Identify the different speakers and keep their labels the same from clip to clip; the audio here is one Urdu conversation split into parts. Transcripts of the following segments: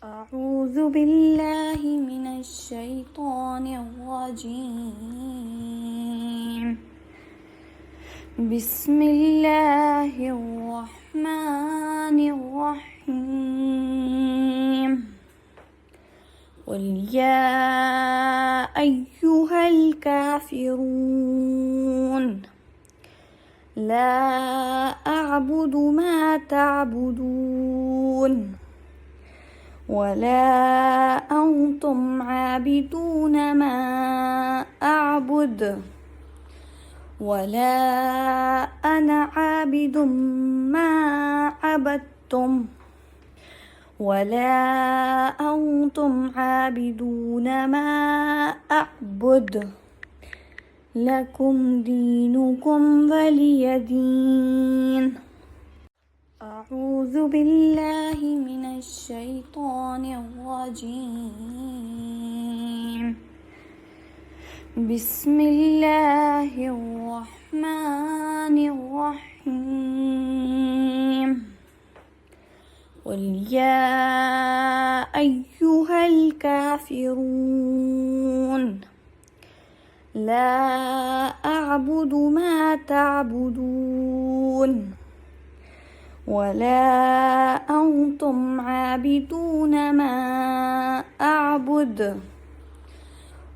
Speaker 1: أعوذ بالله من الشيطان الرجيم. بسم الله الرحمن الرحيم. قل يا أيها الكافرون لا أعبد ما تعبدون ولا أنتم عابدون ما أعبد ولا أنا عابد ما عبدتم ولا أنتم عابدون ما أعبد لكم دينكم ولي دين. أعوذ بالله من الشيطان الرجيم. بسم الله الرحمن الرحيم. قل يا أيها الكافرون لا أعبد ما تعبدون ولا أنتم عابدون ما أعبد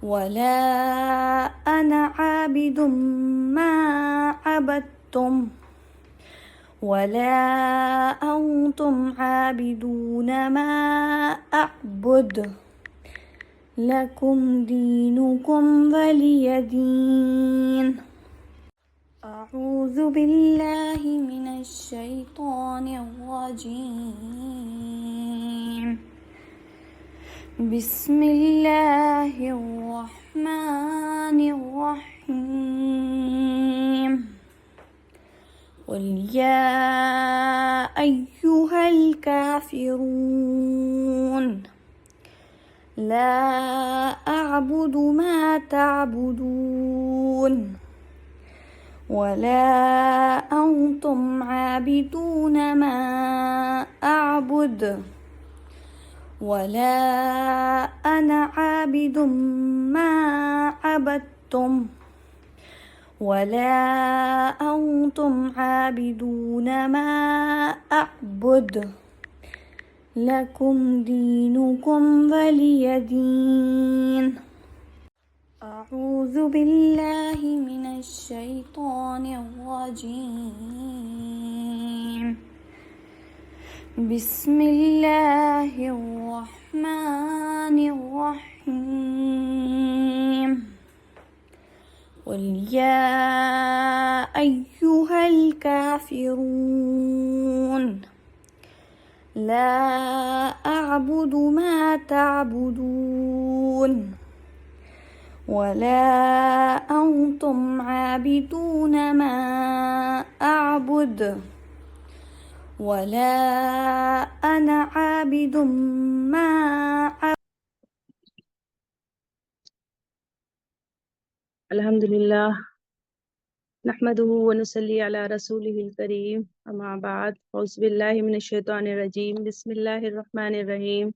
Speaker 1: ولا أنا عابد ما عبدتم ولا أنتم عابدون ما أعبد لكم دينكم ولي دين. أعوذ بالله من الشيطان الرجيم. بسم الله الرحمن الرحيم. قل يا أيها الكافرون لا أعبد ما تعبدون ولا أنتم عابدون ما أعبد ولا أنا عابد ما عبدتم ولا أنتم عابدون ما أعبد لكم دينكم ولي دين. أعوذ بالله من الشيطان الرجيم. بسم الله الرحمن الرحيم. قل يا أيها الكافرون لا أعبد ما تعبدون ولا أنتم عابدون ما أعبد ولا أنا عابد ما عبد.
Speaker 2: الحمد لله نحمده ونصلي على رسوله الكريم اما بعد اعوذ بالله من الشيطان الرجيم بسم الله الرحمن الرحيم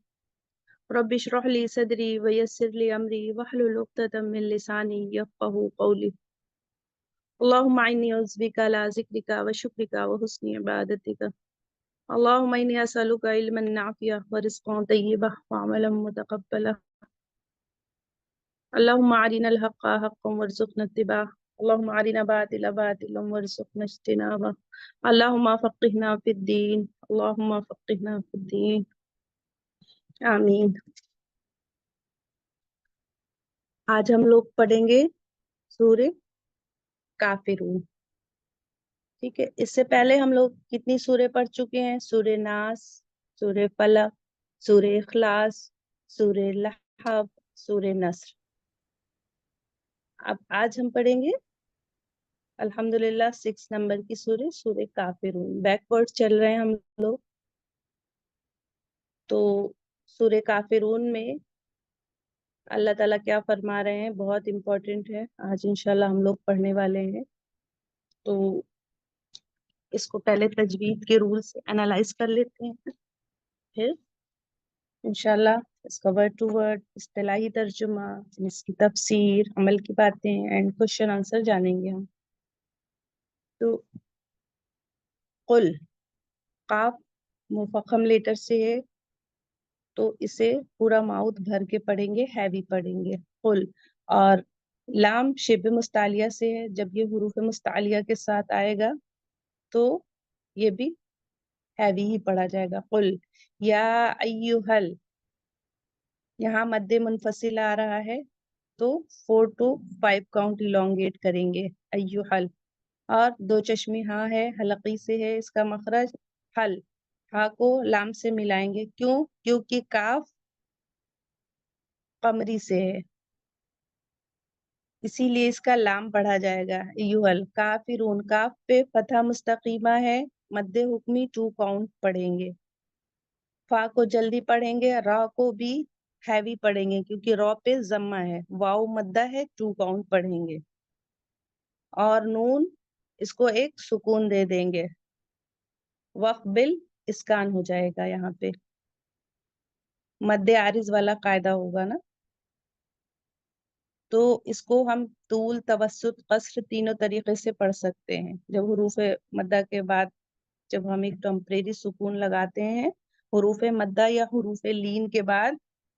Speaker 2: رب اشرح لي صدري ويسر لي امري واحلل عقدة من لساني يفقهوا قولي اللهم اني اعوذ بك على ذكرك وشكرك وحسن عبادتك اللهم اني اسالك علما نافعا ورزقا طيبا وعملا متقبلا اللهم أرنا الحق حقا وارزقنا اتباعه اللهم أرنا باطلا باطلا وارزقنا اجتنابه اللهم فقهنا في الدين اللهم فقهنا في الدين آمین. آج ہم لوگ پڑھیں گے سورہ کافرون. ٹھیک ہے، اس سے پہلے ہم لوگ کتنی سورے پڑھ چکے ہیں؟ سورہ ناس، سورہ فلق، سورہ اخلاص، سورہ لحب، سورہ نصر. اب آج ہم پڑھیں گے الحمدللہ 6 نمبر کی سورہ کافرون. بیک ورڈ چل رہے ہیں ہم لوگ. تو سورہ کافرون میں اللہ تعالیٰ کیا فرما رہے ہیں بہت امپورٹنٹ ہے. آج انشاءاللہ ہم لوگ پڑھنے والے ہیں. تو اس کو پہلے تجوید کے رول سے انالائز کر لیتے ہیں، پھر انشاءاللہ اس کا ورڈ ٹو ورڈ اصطلاحی ترجمہ، اس کی تفسیر، عمل کی باتیں اینڈ کوشچن آنسر جانیں گے ہم. تو قل، قاف مفخم لیٹر سے ہے تو اسے پورا ماؤتھ بھر کے پڑھیں گے، ہیوی پڑھیں گے قل. اور لام شبہ مستعلیہ سے ہے، جب یہ حروف مستعلیہ کے ساتھ آئے گا تو یہ بھی ہیوی ہی پڑھا جائے گا. قل یا ایہل، یہاں مد منفصل آ رہا ہے تو 4 to 5 کاؤنٹ elongate کریں گے ایہل. اور دو چشمی ہاں ہے، حلقی سے ہے اس کا مخرج. حل، ہاں کو لام سے ملائیں گے. کیوں؟ کیونکہ کاف قمری سے ہے، اسی لیے اس کا لام پڑھا جائے گا ایہل. کافرون، کاف پہ فتحہ مستقیمہ ہے، مد حکمی 2 کاؤنٹ پڑھیں گے. فا کو جلدی پڑھیں گے، را کو بھی ہیوی پڑھیں گے کیونکہ را پہ ضمہ ہے. واؤ مدہ ہے، 2 کاؤنٹ پڑھیں گے. اور نون اس کو ایک سکون دے دیں گے. وقبل اسکان ہو جائے گا، یہاں پہ مد عارض والا قاعدہ ہوگا نا. تو اس کو ہم طول، توسط، قصر تینوں طریقے سے پڑھ سکتے ہیں. جب حروف مدہ کے بعد جب ہم ایک ٹمپریری سکون لگاتے ہیں حروف مدہ یا حروف لین کے بعد،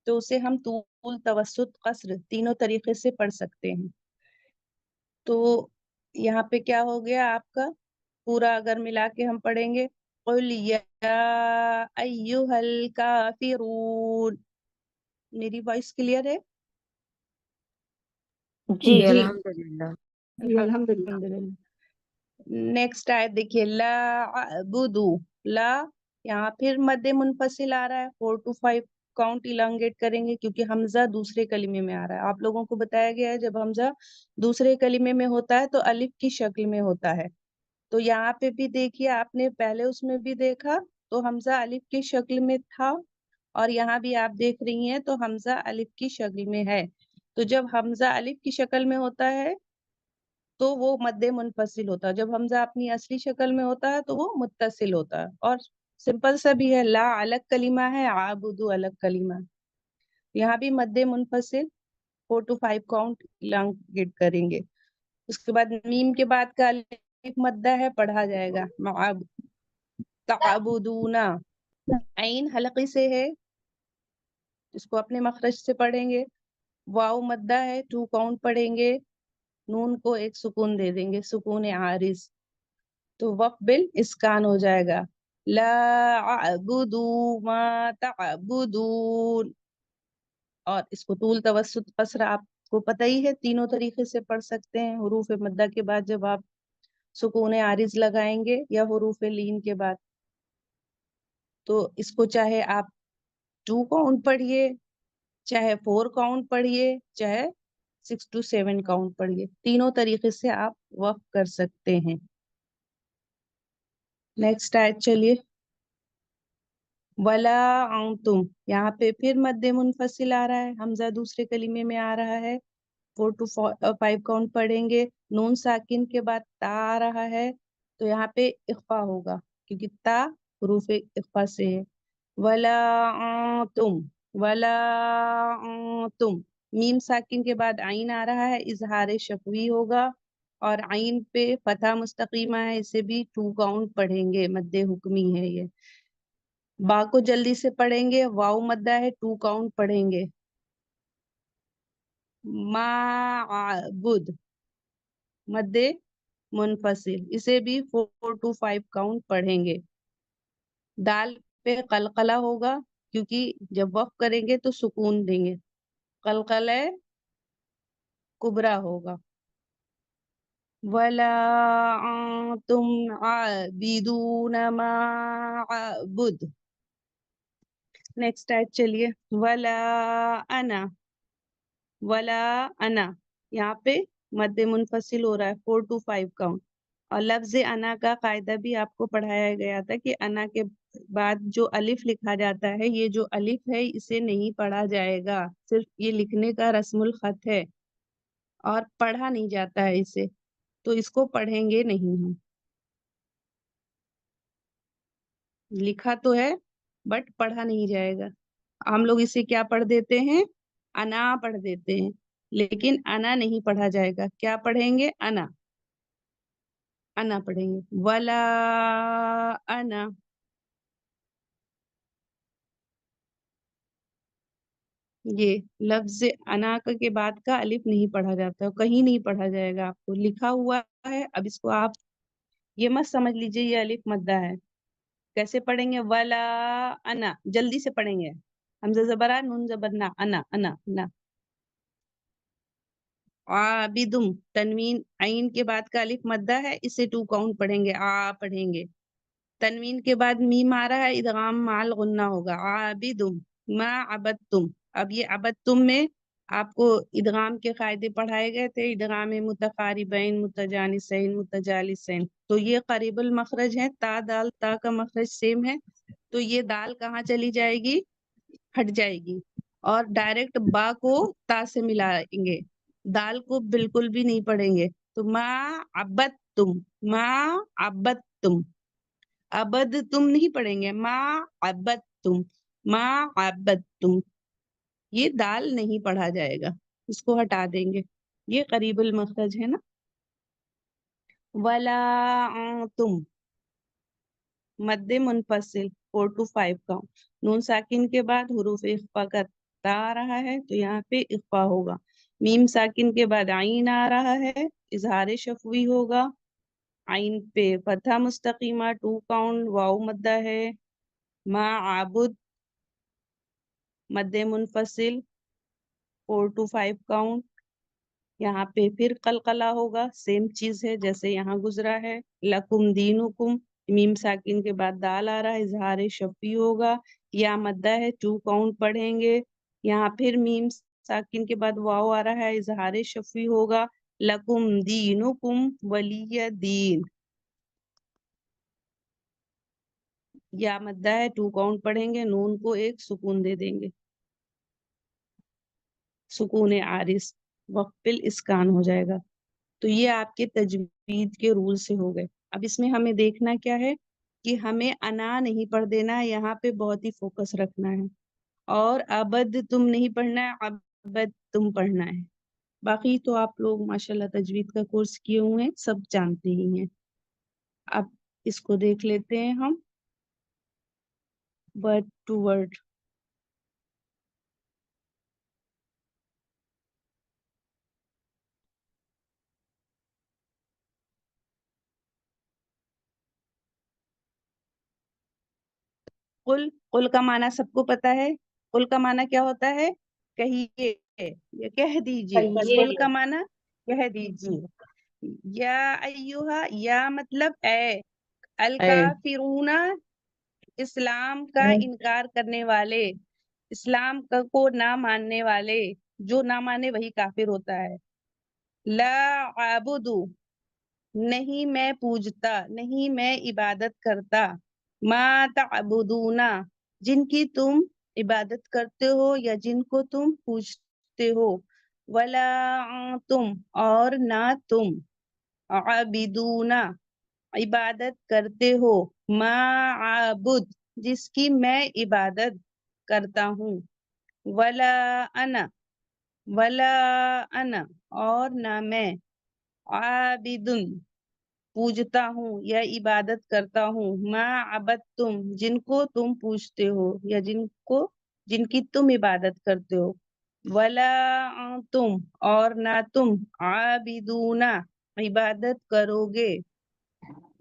Speaker 2: تو اسے ہم طول، توسط، قصر تینوں طریقے سے پڑھ سکتے ہیں. تو یہاں پہ کیا ہو گیا آپ کا پورا اگر ملا کے ہم پڑھیں گے قل یا ایہا الکافرون. میری وائس کلیئر ہے؟
Speaker 1: جی
Speaker 3: جی
Speaker 1: جی
Speaker 3: الحمدللہ.
Speaker 2: جی الحمدللہ. نیکسٹ آیت دیکھیے، لا اعبدو. لا یہاں پھر مد منفصل آ رہا ہے، 4 to 5 کاؤنٹ elongate کریں گے کیونکہ حمزہ دوسرے کلمے میں آ رہا ہے. آپ لوگوں کو بتایا گیا ہے جب حمزہ دوسرے کلمے میں ہوتا ہے تو الف کی شکل میں ہوتا ہے. تو یہاں پہ بھی دیکھیے، آپ نے پہلے اس میں بھی دیکھا تو حمزہ الف کی شکل میں تھا، اور یہاں بھی آپ دیکھ رہی ہیں تو حمزہ الف کی شکل میں ہے. تو جب حمزہ الف کی شکل میں ہوتا ہے تو وہ مد منفصل ہوتا ہے، جب حمزہ اپنی اصلی شکل میں ہوتا ہے تو وہ متصل ہوتا ہے. اور سمپل سا بھی ہے، لا الگ کلمہ ہے، عابدو الگ کلمہ ہے. یہاں بھی مد منفصل 4 to 5 کاؤنٹ elongate کریں گے. اس کے بعد میم کے بعد کا الف مدہ ہے، پڑھا جائے گا تعبدون. عین حلقی سے ہے، اس کو اپنے مخرج سے پڑھیں گے. واؤ مدہ ہے، 2 کاؤنٹ پڑھیں گے. نون کو ایک سکون دے دیں گے، سکون عارض. تو وقبل اسکان ہو جائے گا، لا اعبد ما تعبدون. اور اس کو طول، توسط، قصر آپ کو پتہ ہی ہے تینوں طریقے سے پڑھ سکتے ہیں. حروف مدہ کے بعد جب آپ سکون عارض لگائیں گے یا حروف لین کے بعد، تو اس کو چاہے آپ 2 کاؤنٹ پڑھیے، چاہے 4 کاؤنٹ پڑھیے، چاہے 6 to 7 کاؤنٹ پڑھیے، تینوں طریقے سے آپ وقف کر سکتے ہیں. نیکسٹ آیت چلیے، ولا انتم. یہاں پہ پھر مد منفصل آ رہا ہے، حمزہ دوسرے کلمے میں آ رہا ہے، 4 to 5 کاؤنٹ پڑھیں گے. نون ساکن کے بعد تا آ رہا ہے تو یہاں پہ اخفا ہوگا کیونکہ تا حروف اخفا سے ہے. ولا انتم، ولا انتم. میم ساکن کے بعد عین آ رہا ہے، اظہار شفوی ہوگا، اور عین پہ فتحہ مستقیمہ ہے، اسے بھی 2 کاؤنٹ پڑھیں گے، مد حکمی ہے یہ. با کو جلدی سے پڑھیں گے، واؤ مدہ ہے، 2 کاؤنٹ پڑھیں گے. معبد مد منفصل، اسے بھی 4 to 5 کاؤنٹ پڑھیں گے. دال پہ قلقلہ ہوگا کیونکہ جب وقف کریں گے تو سکون دیں گے، قلقلہ کبرا ہوگا. ولا انتم عابدون ما اعبد. نیکسٹ آیت چلیے، ولا انا. ولا انا یہاں پہ مد منفصل ہو رہا ہے، 4 to 5 کاؤنٹ. اور لفظ انا کا قاعدہ بھی آپ کو پڑھایا گیا تھا کہ انا کے بعد جو الف لکھا جاتا ہے، یہ جو الف ہے اسے نہیں پڑھا جائے گا، صرف یہ لکھنے کا رسم الخط ہے اور پڑھا نہیں جاتا ہے اسے، تو اس کو پڑھیں گے نہیں ہم. لکھا تو ہے بٹ پڑھا نہیں جائے گا. ہم لوگ اسے کیا پڑھ دیتے ہیں؟ انا پڑھ دیتے ہیں، لیکن انا نہیں پڑھا جائے گا. کیا پڑھیں گے؟ انا. انا پڑھیں گے. ولا انا. یہ لفظ انا کے بعد کا الف نہیں پڑھا جاتا، کہیں نہیں پڑھا جائے گا. آپ کو لکھا ہوا ہے، اب اس کو آپ یہ مت سمجھ لیجئے یہ الف مدہ ہے. کیسے پڑھیں گے؟ ولا انا. جلدی سے پڑھیں گے. حمزہ زبر آ، نون زبر نا. انا انا انا. عابدم. تنوین عین کے بعد کا الف مدہ ہے، اسے 2 کاؤنٹ پڑھیں گے. پڑھیں گے. تنوین کے بعد میم آ رہا ہے، ادغام مال غنہ ہوگا. عابدم. ما عبدتم. اب یہ عبدتم میں آپ کو ادغام کے قاعدے پڑھائے گئے تھے، ادغام متقاربین، متجانسین، متجالسین. تو یہ قریب المخرج ہے، تا دال تا کا مخرج سیم ہے، تو یہ دال کہاں چلی جائے گی؟ ہٹ جائے گی، اور ڈائریکٹ با کو تا سے ملائیں گے، دال کو بالکل بھی نہیں پڑھیں گے. تو ما عبدتم. ما عبدتم. ابد تم نہیں پڑھیں گے. ما عبدتم. ما عبدتم. یہ دال نہیں پڑھا جائے گا، اس کو ہٹا دیں گے، یہ قریب المخرج ہے نا. ولا تم. مد منفصل 4 to 5 کا. نون ساکن کے بعد حروف اخفا کا تا آ رہا ہے، تو یہاں پہ اخفا ہوگا. میم ساکن کے بعد عین آ رہا ہے، اظہار شفوی ہوگا. عین پہ فتحہ مستقیمہ 2 کاؤنٹ، واو مدہ ہے. ما عابد مد منفصل 4 to 5 کاؤنٹ. یہاں پہ پھر قلقلہ ہوگا، سیم چیز ہے جیسے یہاں گزرا ہے. لکم دینکم. میم ساکن کے بعد دال آ رہا ہے، اظہار شفی ہوگا. یا مدہ ہے، 2 کاؤنٹ پڑھیں گے. یہاں پھر میم ساکن کے بعد واو آ رہا ہے، اظہار شفی ہوگا. لکم دینکم ولی دین. یا مدہ ہے، 2 کاؤنٹ پڑھیں گے. نون کو ایک سکون دے دیں گے، سکون عارض، وقفل اسکان ہو جائے گا. تو یہ آپ کے تجوید کے رول سے ہو گئے. اب اس میں ہمیں دیکھنا کیا ہے کہ ہمیں انا نہیں پڑھ دینا ہے، یہاں پہ بہت ہی فوکس رکھنا ہے. اور ابد تم نہیں پڑھنا ہے، ابد تم پڑھنا ہے. باقی تو آپ لوگ ماشاءاللہ تجوید کا کورس کیے ہوئے ہیں، سب جانتے ہی ہیں. اب اس کو دیکھ لیتے ہیں ہم ورڈ ٹو ورڈ. قل. قل کا معنی سب کو پتا ہے. قل کا معنی کیا ہوتا ہے؟ کہیے یا کہہ دیجئے. قل کا معنی کہہ دیجئے. یا ایوہا، یا مطلب اے. الکافرون، اسلام کا انکار کرنے والے، اسلام کو نہ ماننے والے. جو نہ مانے وہی کافر ہوتا ہے. لا عابدو، نہیں میں پوجتا، نہیں میں عبادت کرتا. ما تعبدون، جن کی تم عبادت کرتے ہو یا جن کو تم پوجتے ہو. ولا تم، اور نہ تم. عابدون، عبادت کرتے ہو. ما عابد، جس کی میں عبادت کرتا ہوں. ولا انا، ولا انا، اور نہ میں. عابدن، پوجتا ہوں یا عبادت کرتا ہوں. ما عبدتم، جن کو تم پوجتے ہو یا جن کی تم عبادت کرتے ہو. ولا تم، اور نہ تم. عابدون، عبادت کرو گے.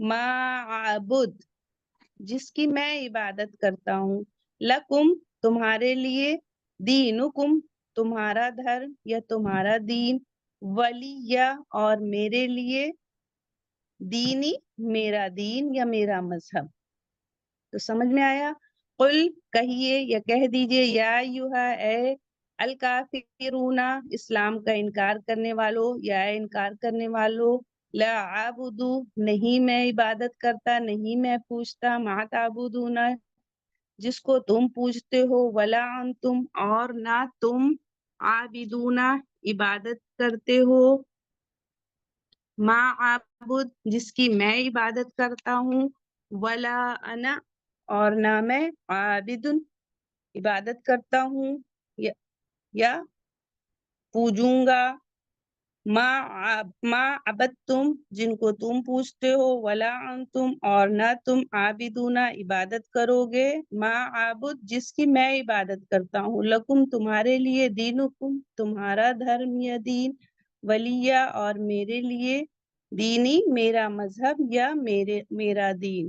Speaker 2: ما عبد، جس کی میں عبادت کرتا ہوں. لکم، تمہارے لیے. دینکم، تمہارا دھرم یا تمہارا دین. ولی، اور میرے لیے. دینی، میرا دین یا میرا مذہب. تو سمجھ میں آیا؟ قل، کہیے یا کہہ دیجئے. یا ایھا، اے. الکافرون، اسلام کا انکار کرنے والو یا انکار کرنے والو. لا عابدو، نہیں میں عبادت کرتا، نہیں میں پوجتا. ما تعبدون، جس کو تم پوجتے ہو. ولا انتم، اور نہ تم. عابدون، عبادت کرتے ہو. ما عابد، جس کی میں عبادت کرتا ہوں. ولا انا، اور نہ میں. عابد، عبادت کرتا ہوں یا پوجوں گا، ما عبدتم جن کو تم پوجتے ہو، ولا انتم اور نہ تم عابدون عبادت کرو گے، ما عابد جس کی میں عبادت کرتا ہوں، لکم تمہارے لیے، دینکم تمہارا دھرم یا دین، ولیہ اور میرے لیے، دینی میرا مذہب یا میرا دین۔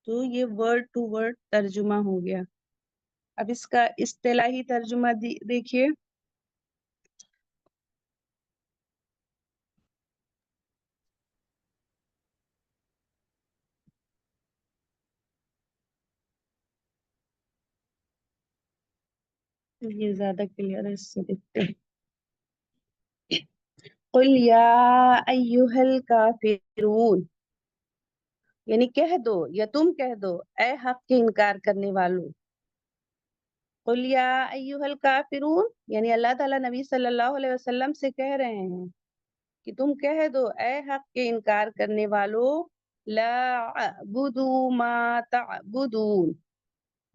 Speaker 2: تو یہ ورڈ ٹو ورڈ ترجمہ ہو گیا۔ اب اس کا اصطلاحی ترجمہ دیکھیے۔ یہ زیادہ کلیئر ہے، اس سے دیکھتے ہیں۔ قل یا ایھا الکافرون، یعنی کہہ دو یا تم کہہ دو اے حق کے انکار کرنے والوں۔ قل یا ایھا الکافرون یعنی اللہ تعالیٰ نبی صلی اللہ علیہ وسلم سے کہہ رہے ہیں کہ تم کہہ دو اے حق کے انکار کرنے والوں، لا اعبد ما تعبدون،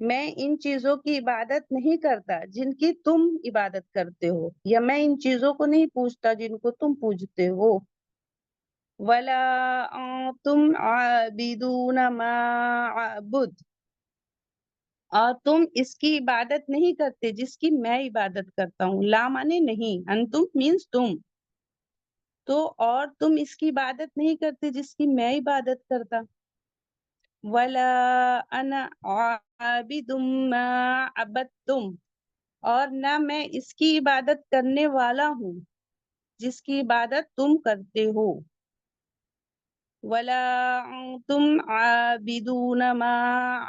Speaker 2: میں ان چیزوں کی عبادت نہیں کرتا جن کی تم عبادت کرتے ہو، یا میں ان چیزوں کو نہیں پوجتا جن کو تم پوجتے ہو، ولا انتم عابدون ما اعبد اور تم اس کی عبادت نہیں کرتے جس کی میں عبادت کرتا ہوں، لا مانے نہیں، انتم مینس تم، تو اور تم اس کی عبادت نہیں کرتے جس کی میں عبادت کرتا، ولا انا عابد ما عبدتم اور نہ میں اس کی عبادت کرنے والا ہوں جس کی عبادت تم کرتے ہو، ولا انتم عابدون ما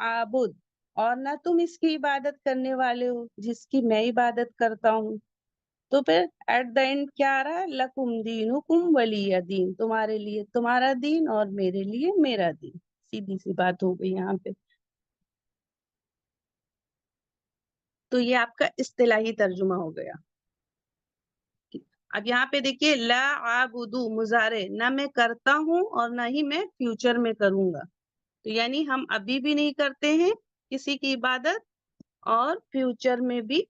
Speaker 2: عابد اور نہ تم اس کی عبادت کرنے والے ہو جس کی میں عبادت کرتا ہوں۔ تو پھر ایٹ دا اینڈ کیا آ رہا ہے؟ لکم دینکم ولی دین، تمہارے لیے تمہارا دین اور میرے لیے میرا دین، سیدھی سی بات ہو گئی یہاں پہ۔ تو یہ آپ کا اصطلاحی ترجمہ ہو گیا۔ اب یہاں پہ دیکھیے لا عابدو مضارع، نہ میں کرتا ہوں اور نہ ہی میں فیوچر میں کروں گا، تو یعنی ہم ابھی بھی نہیں کرتے ہیں کسی کی عبادت اور فیوچر میں بھی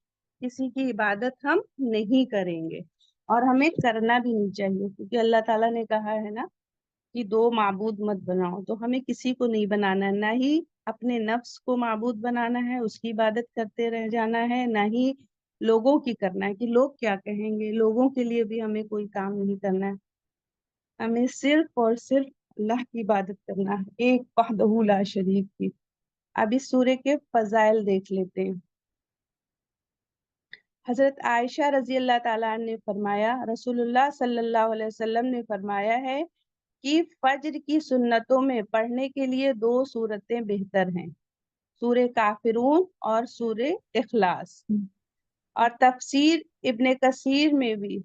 Speaker 2: کسی کی عبادت ہم نہیں کریں گے، اور ہمیں کرنا بھی نہیں چاہیے، کیونکہ اللہ تعالیٰ نے کہا ہے نا کہ دو معبود مت بناؤ، تو ہمیں کسی کو نہیں بنانا ہے، نہ ہی اپنے نفس کو معبود بنانا ہے، اس کی عبادت کرتے رہ جانا ہے، نہ ہی لوگوں کی کرنا ہے کہ لوگ کیا کہیں گے، لوگوں کے لیے بھی ہمیں کوئی کام نہیں کرنا ہے، ہمیں صرف اور صرف اللہ کی عبادت کرنا ہے، ایک وحدہ لا شریک کی۔ اب اس سورے کے فضائل دیکھ لیتے ہیں۔ حضرت عائشہ رضی اللہ تعالیٰ عنہ نے فرمایا، رسول اللہ صلی اللہ علیہ وسلم نے فرمایا ہے کہ فجر کی سنتوں میں پڑھنے کے لیے دو سورتیں بہتر ہیں، سورہ کافرون اور سورہ اخلاص، اور تفسیر ابن کثیر میں بھی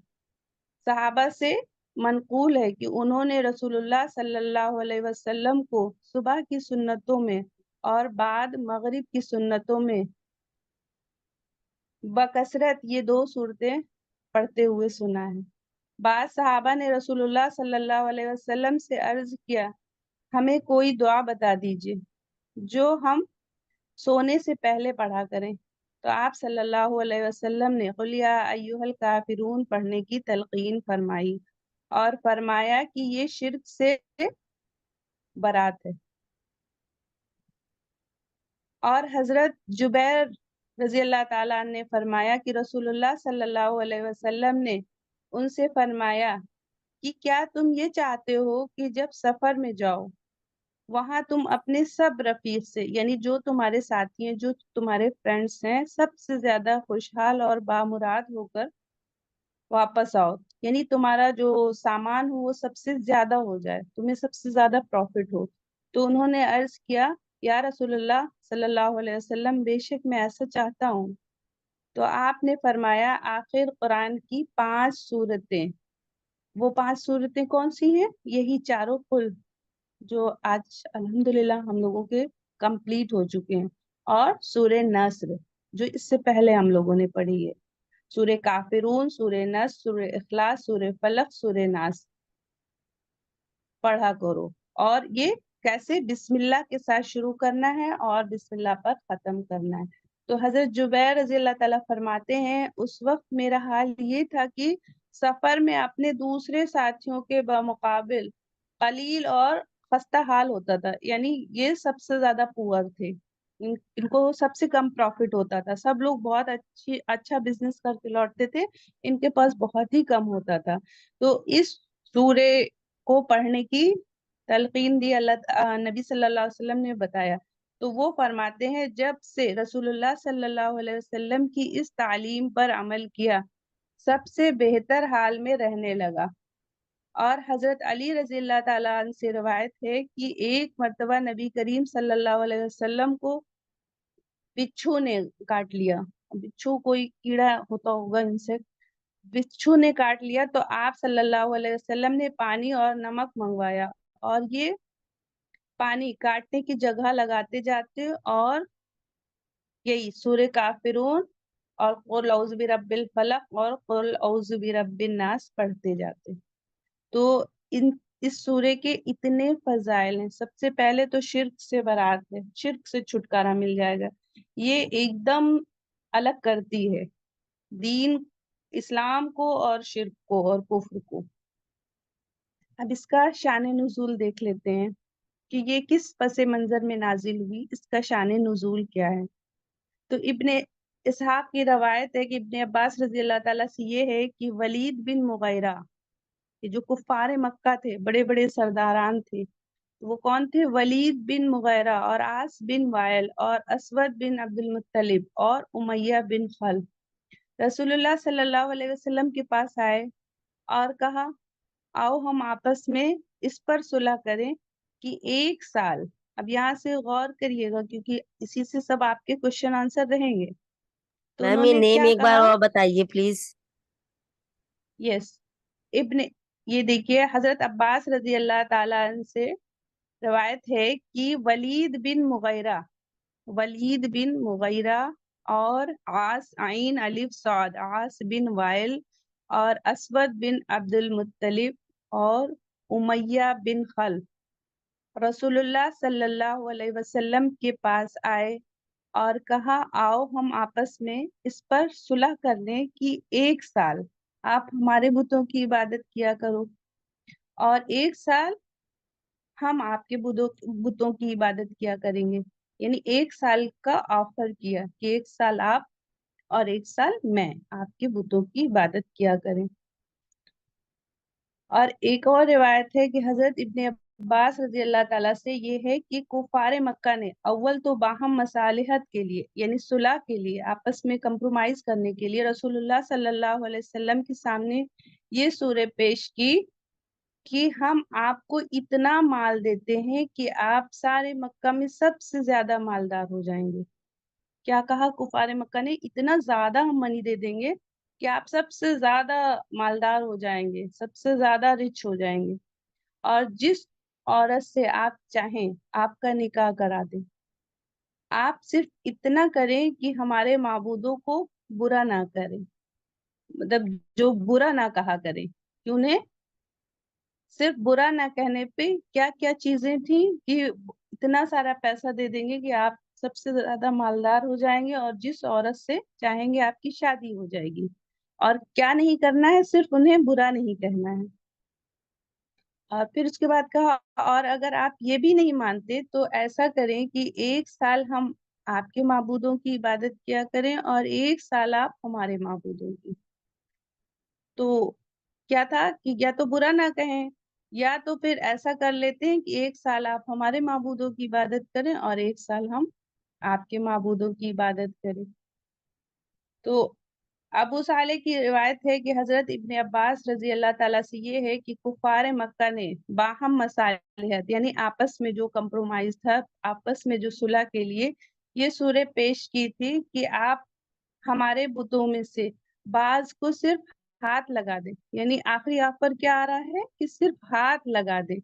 Speaker 2: صحابہ سے منقول ہے کہ انہوں نے رسول اللہ صلی اللہ علیہ وسلم کو صبح کی سنتوں میں اور بعد مغرب کی سنتوں میں بکثرت یہ دو صورتیں پڑھتے ہوئے سنا ہے۔ بعض صحابہ نے رسول اللہ صلی اللہ علیہ وسلم سے عرض کیا، ہمیں کوئی دعا بتا دیجئے جو ہم سونے سے پہلے پڑھا کریں، تو آپ صلی اللہ علیہ وسلم نے قل یا ایھا الکافرون پڑھنے کی تلقین فرمائی اور فرمایا کہ یہ شرک سے برات ہے۔ اور حضرت جبیر رضی اللہ تعالیٰ عنہ نے فرمایا کہ رسول اللہ صلی اللہ علیہ وسلم نے ان سے فرمایا کہ کیا تم یہ چاہتے ہو کہ جب سفر میں جاؤ وہاں تم اپنے سب رفیق سے، یعنی جو تمہارے ساتھی ہیں، جو تمہارے فرینڈس ہیں، سب سے زیادہ خوشحال اور بامراد ہو کر واپس آؤ، یعنی تمہارا جو سامان ہو وہ سب سے زیادہ ہو جائے، تمہیں سب سے زیادہ پروفٹ ہو۔ تو انہوں نے عرض کیا، یا رسول اللہ صلی اللہ علیہ وسلم، بے شک میں ایسا چاہتا ہوں۔ تو آپ نے فرمایا آخر قرآن کی 5 سورتیں، وہ 5 سورتیں کون سی ہیں؟ یہی چاروں کل جو آج الحمدللہ ہم لوگوں کے کمپلیٹ ہو چکے ہیں، اور سورہ نصر جو اس سے پہلے ہم لوگوں نے پڑھی ہے، سورہ کافرون، سورہ نصر، سورہ اخلاص، سورہ فلق، سورہ ناس پڑھا کرو، اور یہ کیسے؟ بسم اللہ کے ساتھ شروع کرنا ہے اور بسم اللہ پر ختم کرنا ہے۔ تو حضرت جبیر رضی اللہ تعالیٰ فرماتے ہیں اس وقت میرا حال یہ تھا کہ سفر میں اپنے دوسرے ساتھیوں کے بمقابل قلیل اور خستہ حال ہوتا تھا، یعنی یہ سب سے زیادہ پور تھے، ان کو سب سے کم پروفٹ ہوتا تھا، سب لوگ بہت اچھا بزنس کر کے لوٹتے تھے، ان کے پاس بہت ہی کم ہوتا تھا۔ تو اس سورے کو پڑھنے کی تلقین دی نبی صلی اللہ علیہ وسلم نے بتایا، تو وہ فرماتے ہیں جب سے رسول اللہ صلی اللہ علیہ وسلم کی اس تعلیم پر عمل کیا سب سے بہتر حال میں رہنے لگا۔ اور حضرت علی رضی اللہ تعالیٰ عنہ سے روایت ہے کہ ایک مرتبہ نبی کریم صلی اللہ علیہ وسلم کو بچھو نے کاٹ لیا، بچھو کوئی کیڑا ہوتا ہوگا ان سے، بچھو نے کاٹ لیا، تو آپ صلی اللہ علیہ وسلم نے پانی اور نمک منگوایا اور یہ پانی کاٹنے کی جگہ لگاتے جاتے اور یہی سورہ کافرون اور قل اعوذ برب الفلق اور قل اعوذ برب الناس پڑھتے جاتے۔ تو اس سورے کے اتنے فضائل ہیں، سب سے پہلے تو شرک سے برات ہے، شرک سے چھٹکارا مل جائے گا، یہ ایک دم الگ کرتی ہے دین اسلام کو اور شرک کو اور کفر کو۔ اب اس کا شان نزول دیکھ لیتے ہیں کہ یہ کس پس منظر میں نازل ہوئی، اس کا شان نزول کیا ہے۔ تو ابن اسحاق کی روایت ہے کہ ابن عباس رضی اللہ تعالیٰ سے یہ ہے کہ ولید بن مغیرہ، یہ جو کفار مکہ تھے، بڑے بڑے سرداران تھے، وہ کون تھے؟ ولید بن مغیرہ اور عاص بن وائل اور اسود بن عبد المطلب اور امیہ بن خلف رسول اللہ صلی اللہ علیہ وسلم کے پاس آئے اور کہا آؤ ہم آپس میں اس پر صلح کریں کہ ایک سال، اب یہاں سے غور کریے گا کیونکہ اسی سے سب آپ کے کوشچن آنسر رہیں گے، تو
Speaker 3: میم
Speaker 2: انہوں
Speaker 3: یہ
Speaker 2: نے
Speaker 3: نیم
Speaker 2: کیا
Speaker 3: ایک بار
Speaker 2: کہا؟
Speaker 3: اور بتائیے پلیز۔
Speaker 2: یس، ابن یہ دیکھیے حضرت عباس رضی اللہ تعالیٰ عنہ سے روایت ہے کہ ولید بن مغیرہ اور عاص عین الف صاد عاص بن وائل اور اسود بن عبد المطلب اور امیہ بن خلف رسول اللہ صلی اللہ علیہ وسلم کے پاس آئے اور کہا آؤ ہم آپس میں اس پر صلح کر لیں کہ ایک سال آپ ہمارے بتوں کی عبادت کیا کرو اور ایک سال ہم آپ کے بتوں کی عبادت کیا کریں گے، یعنی ایک سال کا آفر کیا کہ ایک سال آپ اور ایک سال میں آپ کے بتوں کی عبادت کیا کریں۔ اور ایک اور روایت ہے کہ حضرت ابن عباس رضی اللہ تعالیٰ سے یہ ہے کہ کفار مکہ نے اول تو باہم مصالحت کے لیے یعنی صلح کے لیے آپس میں کمپرومائز کرنے کے لیے رسول اللہ صلی اللہ علیہ وسلم کے سامنے یہ سورہ پیش کی کہ ہم آپ کو اتنا مال دیتے ہیں کہ آپ سارے مکہ میں سب سے زیادہ مالدار ہو جائیں گے۔ کیا کہا کفار مکہ نے؟ اتنا زیادہ ہم منی دے دیں گے کہ آپ سب سے زیادہ مالدار ہو جائیں گے، سب سے زیادہ رچ ہو جائیں گے، اور جس عورت سے آپ چاہیں آپ کا نکاح کرا دیں، آپ صرف اتنا کریں کہ ہمارے معبودوں کو برا نہ کریں، مطلب جو برا نہ کہا کریں، کیوں نے صرف برا نہ کہنے پہ کیا کیا چیزیں تھیں کہ اتنا سارا پیسہ دے دیں گے کہ آپ سب سے زیادہ مالدار ہو جائیں گے اور جس عورت سے چاہیں گے آپ کی شادی ہو جائے گی، اور کیا نہیں کرنا ہے؟ صرف انہیں برا نہیں کہنا ہے۔ اور پھر اس کے بعد کہا اور اگر آپ یہ بھی نہیں مانتے تو ایسا کریں کہ ایک سال ہم آپ کے معبودوں کی عبادت کیا کریں اور ایک سال آپ ہمارے معبودوں کی۔ تو کیا تھا کہ یا تو برا نہ کہیں یا تو پھر ایسا کر لیتے ہیں کہ ایک سال آپ ہمارے معبودوں کی عبادت کریں اور ایک سال ہم آپ کے معبودوں کی عبادت کریں۔ تو ابو صالح کی روایت ہے کہ حضرت ابن عباس رضی اللہ تعالیٰ سے یہ ہے کہ کفار مکہ نے باہم مصالحت یعنی آپس میں جو کمپرومائز تھا، آپس میں جو صلح کے لیے یہ سورہ پیش کی تھی کہ آپ ہمارے بتوں میں سے بعض کو صرف ہاتھ لگا دیں، یعنی آخری آفر کیا آ رہا ہے کہ صرف ہاتھ لگا دیں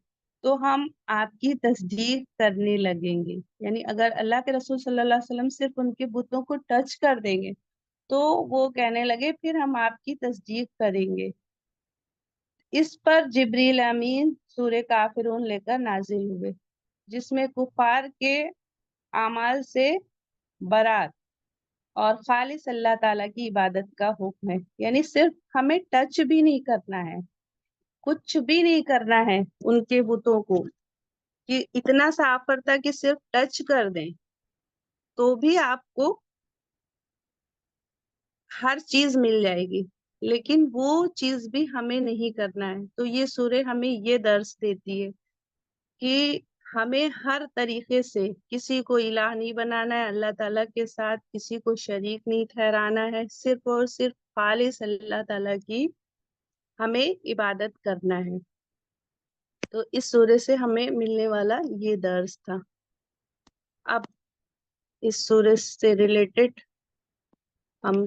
Speaker 2: تو ہم آپ کی تصدیق کرنے لگیں گے، یعنی اگر اللہ کے رسول صلی اللہ علیہ وسلم صرف ان کے بتوں کو ٹچ کر دیں گے تو وہ کہنے لگے پھر ہم آپ کی تصدیق کریں گے۔ اس پر جبریل امین سورہ کافرون لے کر نازل ہوئے جس میں کفار کے اعمال سے برات اور خالص اللہ تعالیٰ کی عبادت کا حکم ہے، یعنی صرف ہمیں ٹچ بھی نہیں کرنا ہے، کچھ بھی نہیں کرنا ہے ان کے بتوں کو، کہ اتنا سا آفر تھا کہ صرف ٹچ کر دیں تو بھی آپ کو ہر چیز مل جائے گی، لیکن وہ چیز بھی ہمیں نہیں کرنا ہے۔ تو یہ سورہ ہمیں یہ درس دیتی ہے کہ ہمیں ہر طریقے سے کسی کو الہ نہیں بنانا ہے، اللہ تعالیٰ کے ساتھ کسی کو شریک نہیں ٹھہرانا ہے، صرف اور صرف خالص اللہ تعالیٰ کی ہمیں عبادت کرنا ہے۔ تو اس سورہ سے ہمیں ملنے والا یہ درس تھا۔ اب اس سورہ سے ریلیٹڈ ہم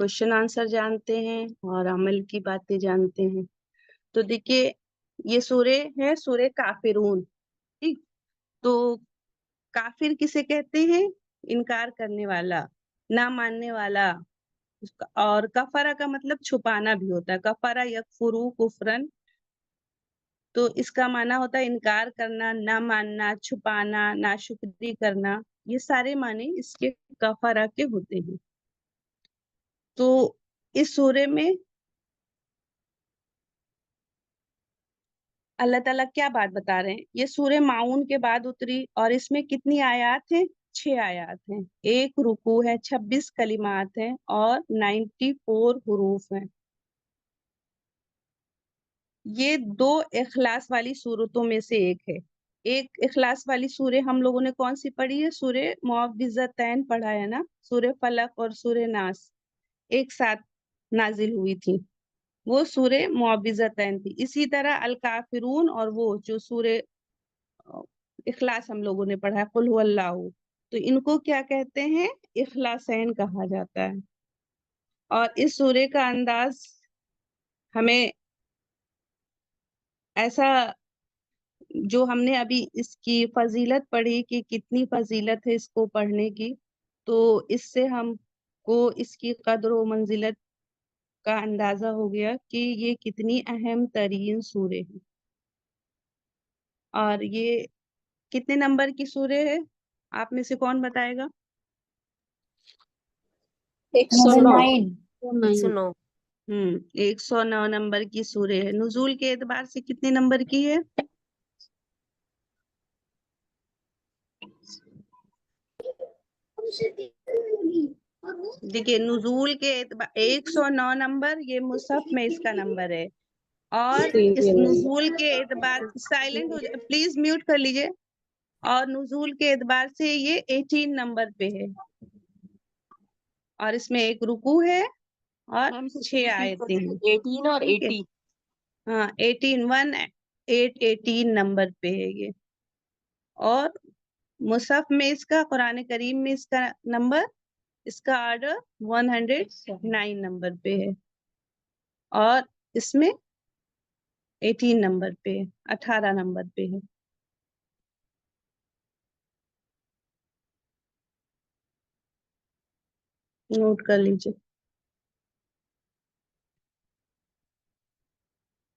Speaker 2: کوشچن آنسر جانتے ہیں اور عمل کی باتیں جانتے ہیں۔ تو دیکھیے یہ سورہ ہے سورہ کافرون، ٹھیک؟ تو کافر کسے کہتے ہیں؟ انکار کرنے والا، نہ ماننے والا۔ اور کفرہ کا مطلب چھپانا بھی ہوتا ہے، کفرہ یکفرو کفرن، تو اس کا معنی ہوتا ہے انکار کرنا، نہ ماننا، چھپانا، ناشکری کرنا، یہ سارے معنی اس کے کفرہ کے ہوتے ہیں۔ تو اس سورے میں اللہ تعالیٰ کیا بات بتا رہے ہیں؟ یہ سورہ معون کے بعد اتری اور اس میں کتنی آیات ہیں؟ 6 آیات ہیں، 1 رکوع ہے، 26 کلمات ہیں اور 94 حروف ہیں۔ یہ 2 اخلاص والی سورتوں میں سے ایک ہے۔ ایک اخلاص والی سورہ ہم لوگوں نے کون سی پڑھی ہے؟ سورہ معوذتین پڑھا ہے نا، سورہ فلق اور سورہ ناس ایک ساتھ نازل ہوئی تھی، وہ سورہ معوذتین تھی۔ اسی طرح الکافرون اور وہ جو سورہ اخلاص ہم لوگوں نے پڑھا ہے قل هو اللہ، تو ان کو کیا کہتے ہیں؟ اخلاصین کہا جاتا ہے۔ اور اس سورہ کا انداز ہمیں ایسا، جو ہم نے ابھی اس کی فضیلت پڑھی کہ کتنی فضیلت ہے اس کو پڑھنے کی، تو اس سے ہم کو اس کی قدر و منزلت کا اندازہ ہو گیا کہ یہ کتنی اہم ترین سورہ ہے۔ اور یہ کتنے نمبر کی سورہ ہے؟ آپ میں سے کون بتائے گا؟
Speaker 1: 109
Speaker 3: سنو
Speaker 2: 109 نمبر کی سورہ ہے۔ نزول کے اعتبار سے کتنے نمبر کی ہے؟ دیکھیے نزول کے اعتبار 109 نمبر، یہ مصحف میں اس کا نمبر ہے، اور اس نزول کے اعتبار سائلنٹ ہو جائے پلیز، میوٹ کر لیجئے، اور نزول کے اعتبار سے یہ 18 نمبر پہ ہے، اور اس میں 1 رکوع ہے اور 6 آیتیں ہیں،
Speaker 3: 18 اور
Speaker 2: ٹھیک ہے؟
Speaker 3: 80
Speaker 2: ہاں 18 نمبر پہ ہے یہ، اور مصحف میں اس کا، قرآن کریم میں اس کا نمبر، اس کا آرڈر 109 نمبر پہ ہے، اور اس میں 18 نمبر پہ ہے، 18 نمبر پہ ہے۔ نوٹ کر لیجیے۔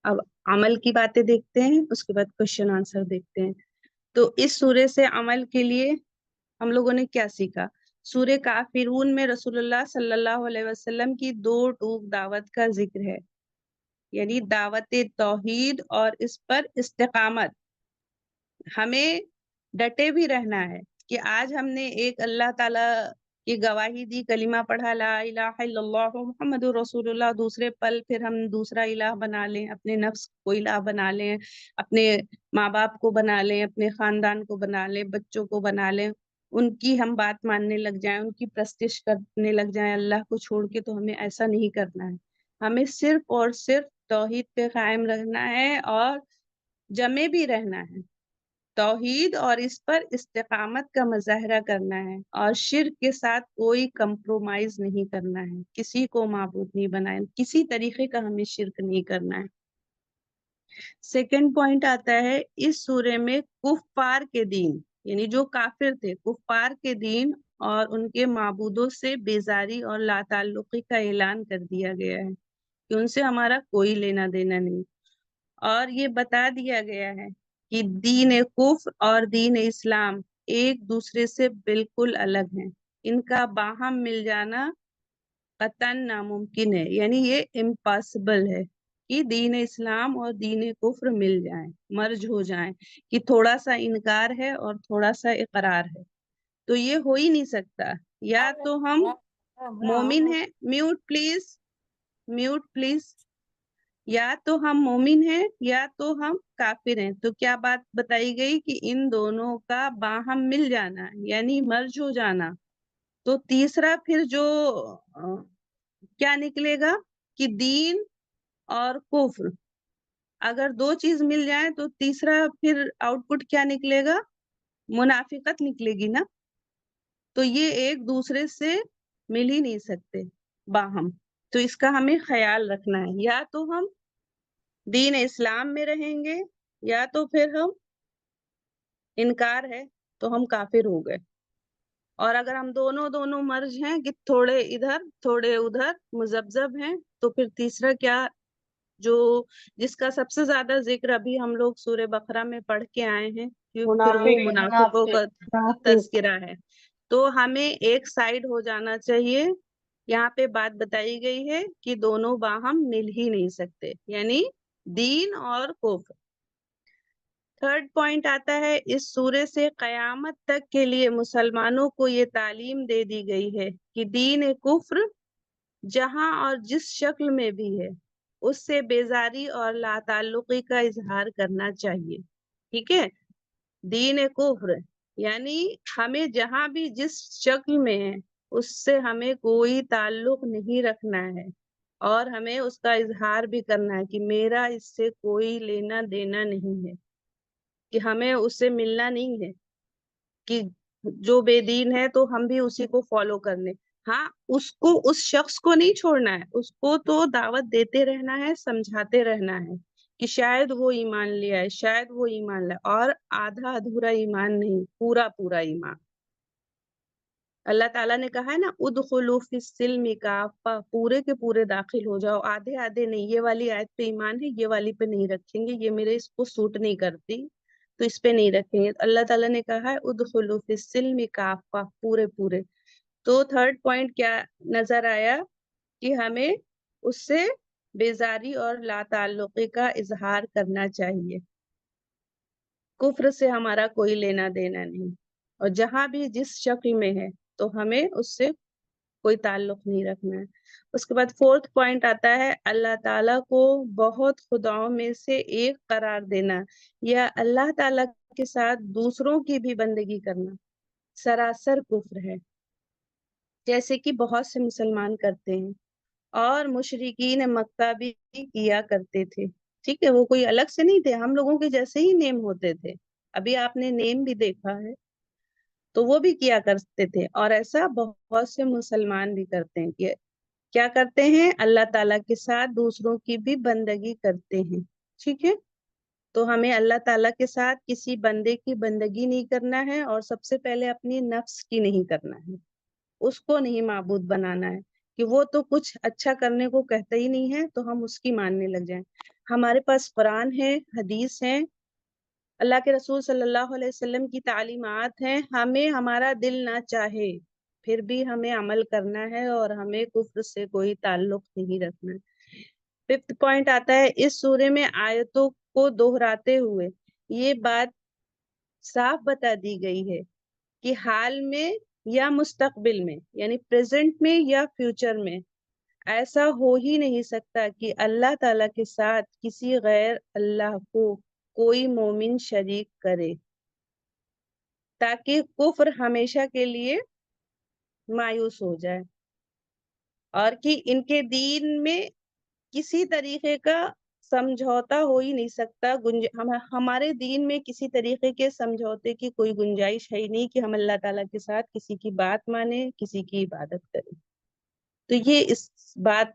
Speaker 2: اب عمل کی باتیں دیکھتے ہیں، اس کے بعد کوشچن آنسر دیکھتے ہیں۔ تو اس سورہ سے عمل کے لیے ہم لوگوں نے کیا سیکھا؟ سورہ کافرون میں رسول اللہ صلی اللہ علیہ وسلم کی 2 ٹوک دعوت کا ذکر ہے، یعنی دعوت توحید اور اس پر استقامت۔ ہمیں ڈٹے بھی رہنا ہے کہ آج ہم نے ایک اللہ تعالی کی گواہی دی، کلمہ پڑھا لا الہ الا اللہ محمد رسول اللہ، دوسرے پل پھر ہم دوسرا الہ بنا لیں، اپنے نفس کو الہ بنا لیں، اپنے ماں باپ کو بنا لیں، اپنے خاندان کو بنا لیں، بچوں کو بنا لیں، ان کی ہم بات ماننے لگ جائیں، ان کی پرستش کرنے لگ جائیں اللہ کو چھوڑ کے۔ تو ہمیں ایسا نہیں کرنا ہے، ہمیں صرف اور صرف توحید پہ قائم رہنا ہے اور جمے بھی رہنا ہے، توحید اور اس پر استقامت کا مظاہرہ کرنا ہے، اور شرک کے ساتھ کوئی کمپرومائز نہیں کرنا ہے، کسی کو معبود نہیں بنائے، کسی طریقے کا ہمیں شرک نہیں کرنا ہے۔ سیکنڈ پوائنٹ آتا ہے اس سورہ میں کفار کے دین، یعنی جو کافر تھے، کفار کے دین اور ان کے معبودوں سے بیزاری اور لا تعلقی کا اعلان کر دیا گیا ہے کہ ان سے ہمارا کوئی لینا دینا نہیں، اور یہ بتا دیا گیا ہے کہ دین کفر اور دین اسلام ایک دوسرے سے بالکل الگ ہیں، ان کا باہم مل جانا قطعاً ناممکن ہے، یعنی یہ امپاسبل ہے کہ دین اسلام اور دین کفر مل جائیں، مرج ہو جائیں، کہ تھوڑا سا انکار ہے اور تھوڑا سا اقرار ہے، تو یہ ہو ہی نہیں سکتا۔ یا تو ہم مومن ہیں، میوٹ پلیز، میوٹ پلیز، یا تو ہم مومن ہیں یا تو ہم کافر ہیں۔ تو کیا بات بتائی گئی کہ ان دونوں کا باہم مل جانا یعنی مرج ہو جانا۔ تو تیسرا پھر جو کیا نکلے گا کہ دین اور کفر، اگر دو چیز مل جائیں تو تیسرا پھر آؤٹ پٹ کیا نکلے گا؟ منافقت نکلے گی نا۔ تو یہ ایک دوسرے سے مل ہی نہیں سکتے باہم، تو اس کا ہمیں خیال رکھنا ہے۔ یا تو ہم دین اسلام میں رہیں گے یا تو پھر ہم انکار ہے تو ہم کافر ہو گئے، اور اگر ہم دونوں مرج ہیں کہ تھوڑے ادھر تھوڑے ادھر مذبذب ہیں، تو پھر تیسرا کیا، جو جس کا سب سے زیادہ ذکر ابھی ہم لوگ سورہ بقرہ میں پڑھ کے آئے ہیں، پھر وہ منافقوں کا تذکرہ ہے۔ تو ہمیں ایک سائیڈ ہو جانا چاہیے۔ یہاں پہ بات بتائی گئی ہے کہ دونوں باہم مل ہی نہیں سکتے، یعنی دین اور کفر۔ تھرڈ پوائنٹ آتا ہے، اس سورے سے قیامت تک کے لیے مسلمانوں کو یہ تعلیم دے دی گئی ہے کہ دین کفر جہاں اور جس شکل میں بھی ہے اس سے بیزاری اور لا تعلقی کا اظہار کرنا چاہیے۔ ٹھیک ہے، دین کفر یعنی ہمیں جہاں بھی جس شکل میں ہے اس سے ہمیں کوئی تعلق نہیں رکھنا ہے، اور ہمیں اس کا اظہار بھی کرنا ہے کہ میرا اس سے کوئی لینا دینا نہیں ہے، کہ ہمیں اس سے ملنا نہیں ہے، کہ جو بے دین ہے تو ہم بھی اسی کو فالو کرنے۔ ہاں، اس کو، اس شخص کو نہیں چھوڑنا ہے، اس کو تو دعوت دیتے رہنا ہے، سمجھاتے رہنا ہے کہ شاید وہ ایمان لے آئے، شاید وہ ایمان لائے، اور آدھا ادھورا ایمان نہیں، پورا پورا ایمان۔ اللہ تعالیٰ نے کہا ہے نا، ادخلوا فی السلم کافہ، پورے کے پورے داخل ہو جاؤ، آدھے آدھے نہیں، یہ والی آیت پہ ایمان ہے، یہ والی پہ نہیں رکھیں گے، یہ میرے اس کو سوٹ نہیں کرتی تو اس پہ نہیں رکھیں گے۔ اللہ تعالیٰ نے کہا ہے ادخلوا فی السلم کافہ، پورے پورے۔ تو تھرڈ پوائنٹ کیا نظر آیا کہ ہمیں اس سے بیزاری اور لا تعلقی کا اظہار کرنا چاہیے، کفر سے ہمارا کوئی لینا دینا نہیں، اور جہاں بھی جس شکل میں ہے تو ہمیں اس سے کوئی تعلق نہیں رکھنا ہے۔ اس کے بعد فورتھ پوائنٹ آتا ہے، اللہ تعالیٰ کو بہت خداؤں میں سے ایک قرار دینا یا اللہ تعالیٰ کے ساتھ دوسروں کی بھی بندگی کرنا سراسر کفر ہے، جیسے کہ بہت سے مسلمان کرتے ہیں، اور مشرکین مکہ بھی کیا کرتے تھے۔ ٹھیک ہے، وہ کوئی الگ سے نہیں تھے، ہم لوگوں کے جیسے ہی نیم ہوتے تھے، ابھی آپ نے نیم بھی دیکھا ہے، تو وہ بھی کیا کرتے تھے، اور ایسا بہت سے مسلمان بھی کرتے ہیں کہ کیا کرتے ہیں، اللہ تعالیٰ کے ساتھ دوسروں کی بھی بندگی کرتے ہیں۔ ٹھیک ہے، تو ہمیں اللہ تعالیٰ کے ساتھ کسی بندے کی بندگی نہیں کرنا ہے، اور سب سے پہلے اپنی نفس کی نہیں کرنا ہے، اس کو نہیں معبود بنانا ہے کہ وہ تو کچھ اچھا کرنے کو کہتا ہی نہیں ہے تو ہم اس کی ماننے لگ جائیں۔ ہمارے پاس قرآن ہے، حدیث ہے، اللہ کے رسول صلی اللہ علیہ وسلم کی تعلیمات ہیں، ہمیں ہمارا دل نہ چاہے پھر بھی ہمیں عمل کرنا ہے، اور ہمیں کفر سے کوئی تعلق نہیں رکھنا ہے۔ ففتھ پوائنٹ آتا ہے، اس سورے میں آیتوں کو دہراتے ہوئے یہ بات صاف بتا دی گئی ہے کہ حال میں یا مستقبل میں، یعنی پریزنٹ میں یا فیوچر میں، ایسا ہو ہی نہیں سکتا کہ اللہ تعالیٰ کے ساتھ کسی غیر اللہ کو کوئی مومن شریک کرے، تاکہ کفر ہمیشہ کے لیے مایوس ہو جائے، اور کہ ان کے دین میں کسی طریقے کا سمجھوتا ہو ہی نہیں سکتا، ہمارے دین میں کسی طریقے کے سمجھوتے کی کوئی گنجائش ہے ہی نہیں کہ ہم اللہ تعالیٰ کے ساتھ کسی کی بات مانیں، کسی کی عبادت کریں۔ تو یہ اس بات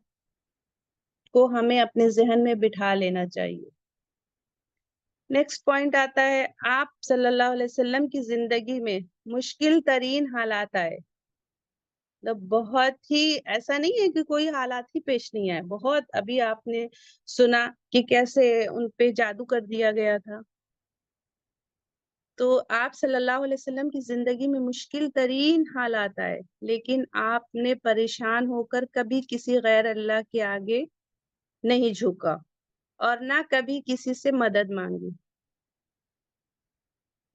Speaker 2: کو ہمیں اپنے ذہن میں بٹھا لینا چاہیے۔ نیکسٹ پوائنٹ آتا ہے، آپ صلی اللہ علیہ وسلم کی زندگی میں مشکل ترین حالات آئے، بہت ہی، ایسا نہیں ہے کہ کوئی حالات ہی پیش نہیں آئے، بہت، ابھی آپ نے سنا کہ کیسے ان پہ جادو کر دیا گیا تھا، تو آپ صلی اللہ علیہ وسلم کی زندگی میں مشکل ترین حالات آئے، لیکن آپ نے پریشان ہو کر کبھی کسی غیر اللہ کے آگے نہیں جھکا اور نہ کبھی کسی سے مدد مانگی،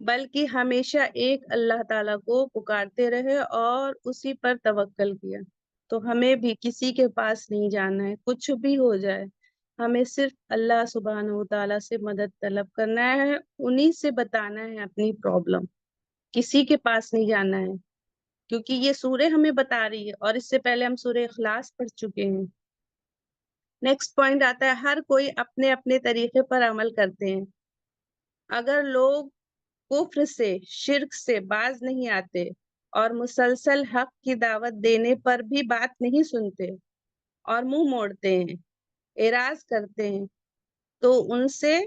Speaker 2: بلکہ ہمیشہ ایک اللہ تعالیٰ کو پکارتے رہے اور اسی پر توکل کیا۔ تو ہمیں بھی کسی کے پاس نہیں جانا ہے، کچھ بھی ہو جائے ہمیں صرف اللہ سبحانہ و تعالیٰ سے مدد طلب کرنا ہے، انہی سے بتانا ہے اپنی پرابلم، کسی کے پاس نہیں جانا ہے، کیونکہ یہ سورہ ہمیں بتا رہی ہے اور اس سے پہلے ہم سورہ اخلاص پڑھ چکے ہیں۔ نیکسٹ پوائنٹ آتا ہے، ہر کوئی اپنے اپنے طریقے پر عمل کرتے ہیں۔ اگر لوگ کفر سے، شرک سے باز نہیں آتے اور مسلسل حق کی دعوت دینے پر بھی بات نہیں سنتے اور منہ موڑتے ہیں، اعراض کرتے ہیں، تو ان سے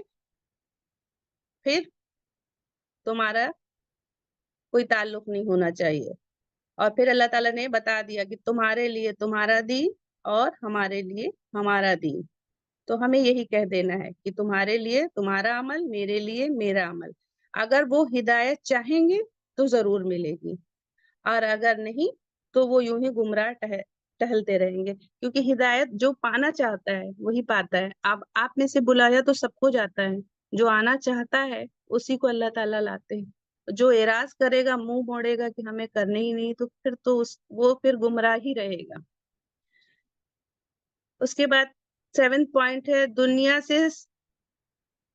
Speaker 2: پھر تمہارا کوئی تعلق نہیں ہونا چاہیے۔ اور پھر اللہ تعالیٰ نے بتا دیا کہ تمہارے لیے تمہارا دین اور ہمارے لیے ہمارا دین۔ تو ہمیں یہی کہہ دینا ہے کہ تمہارے لیے تمہارا عمل، میرے لیے میرا عمل۔ اگر وہ ہدایت چاہیں گے تو ضرور ملے گی، اور اگر نہیں تو وہ یوں ہی گمراہ ٹہلتے رہیں گے، کیونکہ ہدایت جو پانا چاہتا ہے وہی پاتا ہے۔ اب آپ میں سے بلایا تو سب کو جاتا ہے، جو آنا چاہتا ہے اسی کو اللہ تعالیٰ لاتے ہیں۔ جو اعراض کرے گا، منہ موڑے گا کہ ہمیں کرنے ہی نہیں، تو پھر تو وہ پھر گمراہ ہی رہے گا۔ اس کے بعد 7 پوائنٹ ہے، دنیا سے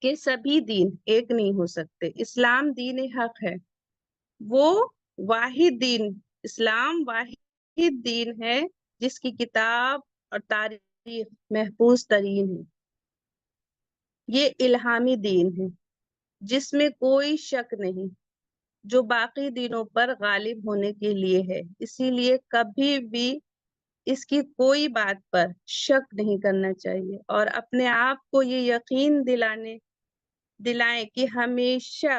Speaker 2: کہ سبھی دین ایک نہیں ہو سکتے۔ اسلام دین حق ہے، وہ واحد دین، اسلام واحد دین ہے جس کی کتاب اور تاریخ محفوظ ترین ہے۔ یہ الہامی دین ہے جس میں کوئی شک نہیں، جو باقی دینوں پر غالب ہونے کے لیے ہے۔ اسی لیے کبھی بھی اس کی کوئی بات پر شک نہیں کرنا چاہیے، اور اپنے آپ کو یہ یقین دلائیں کہ ہمیشہ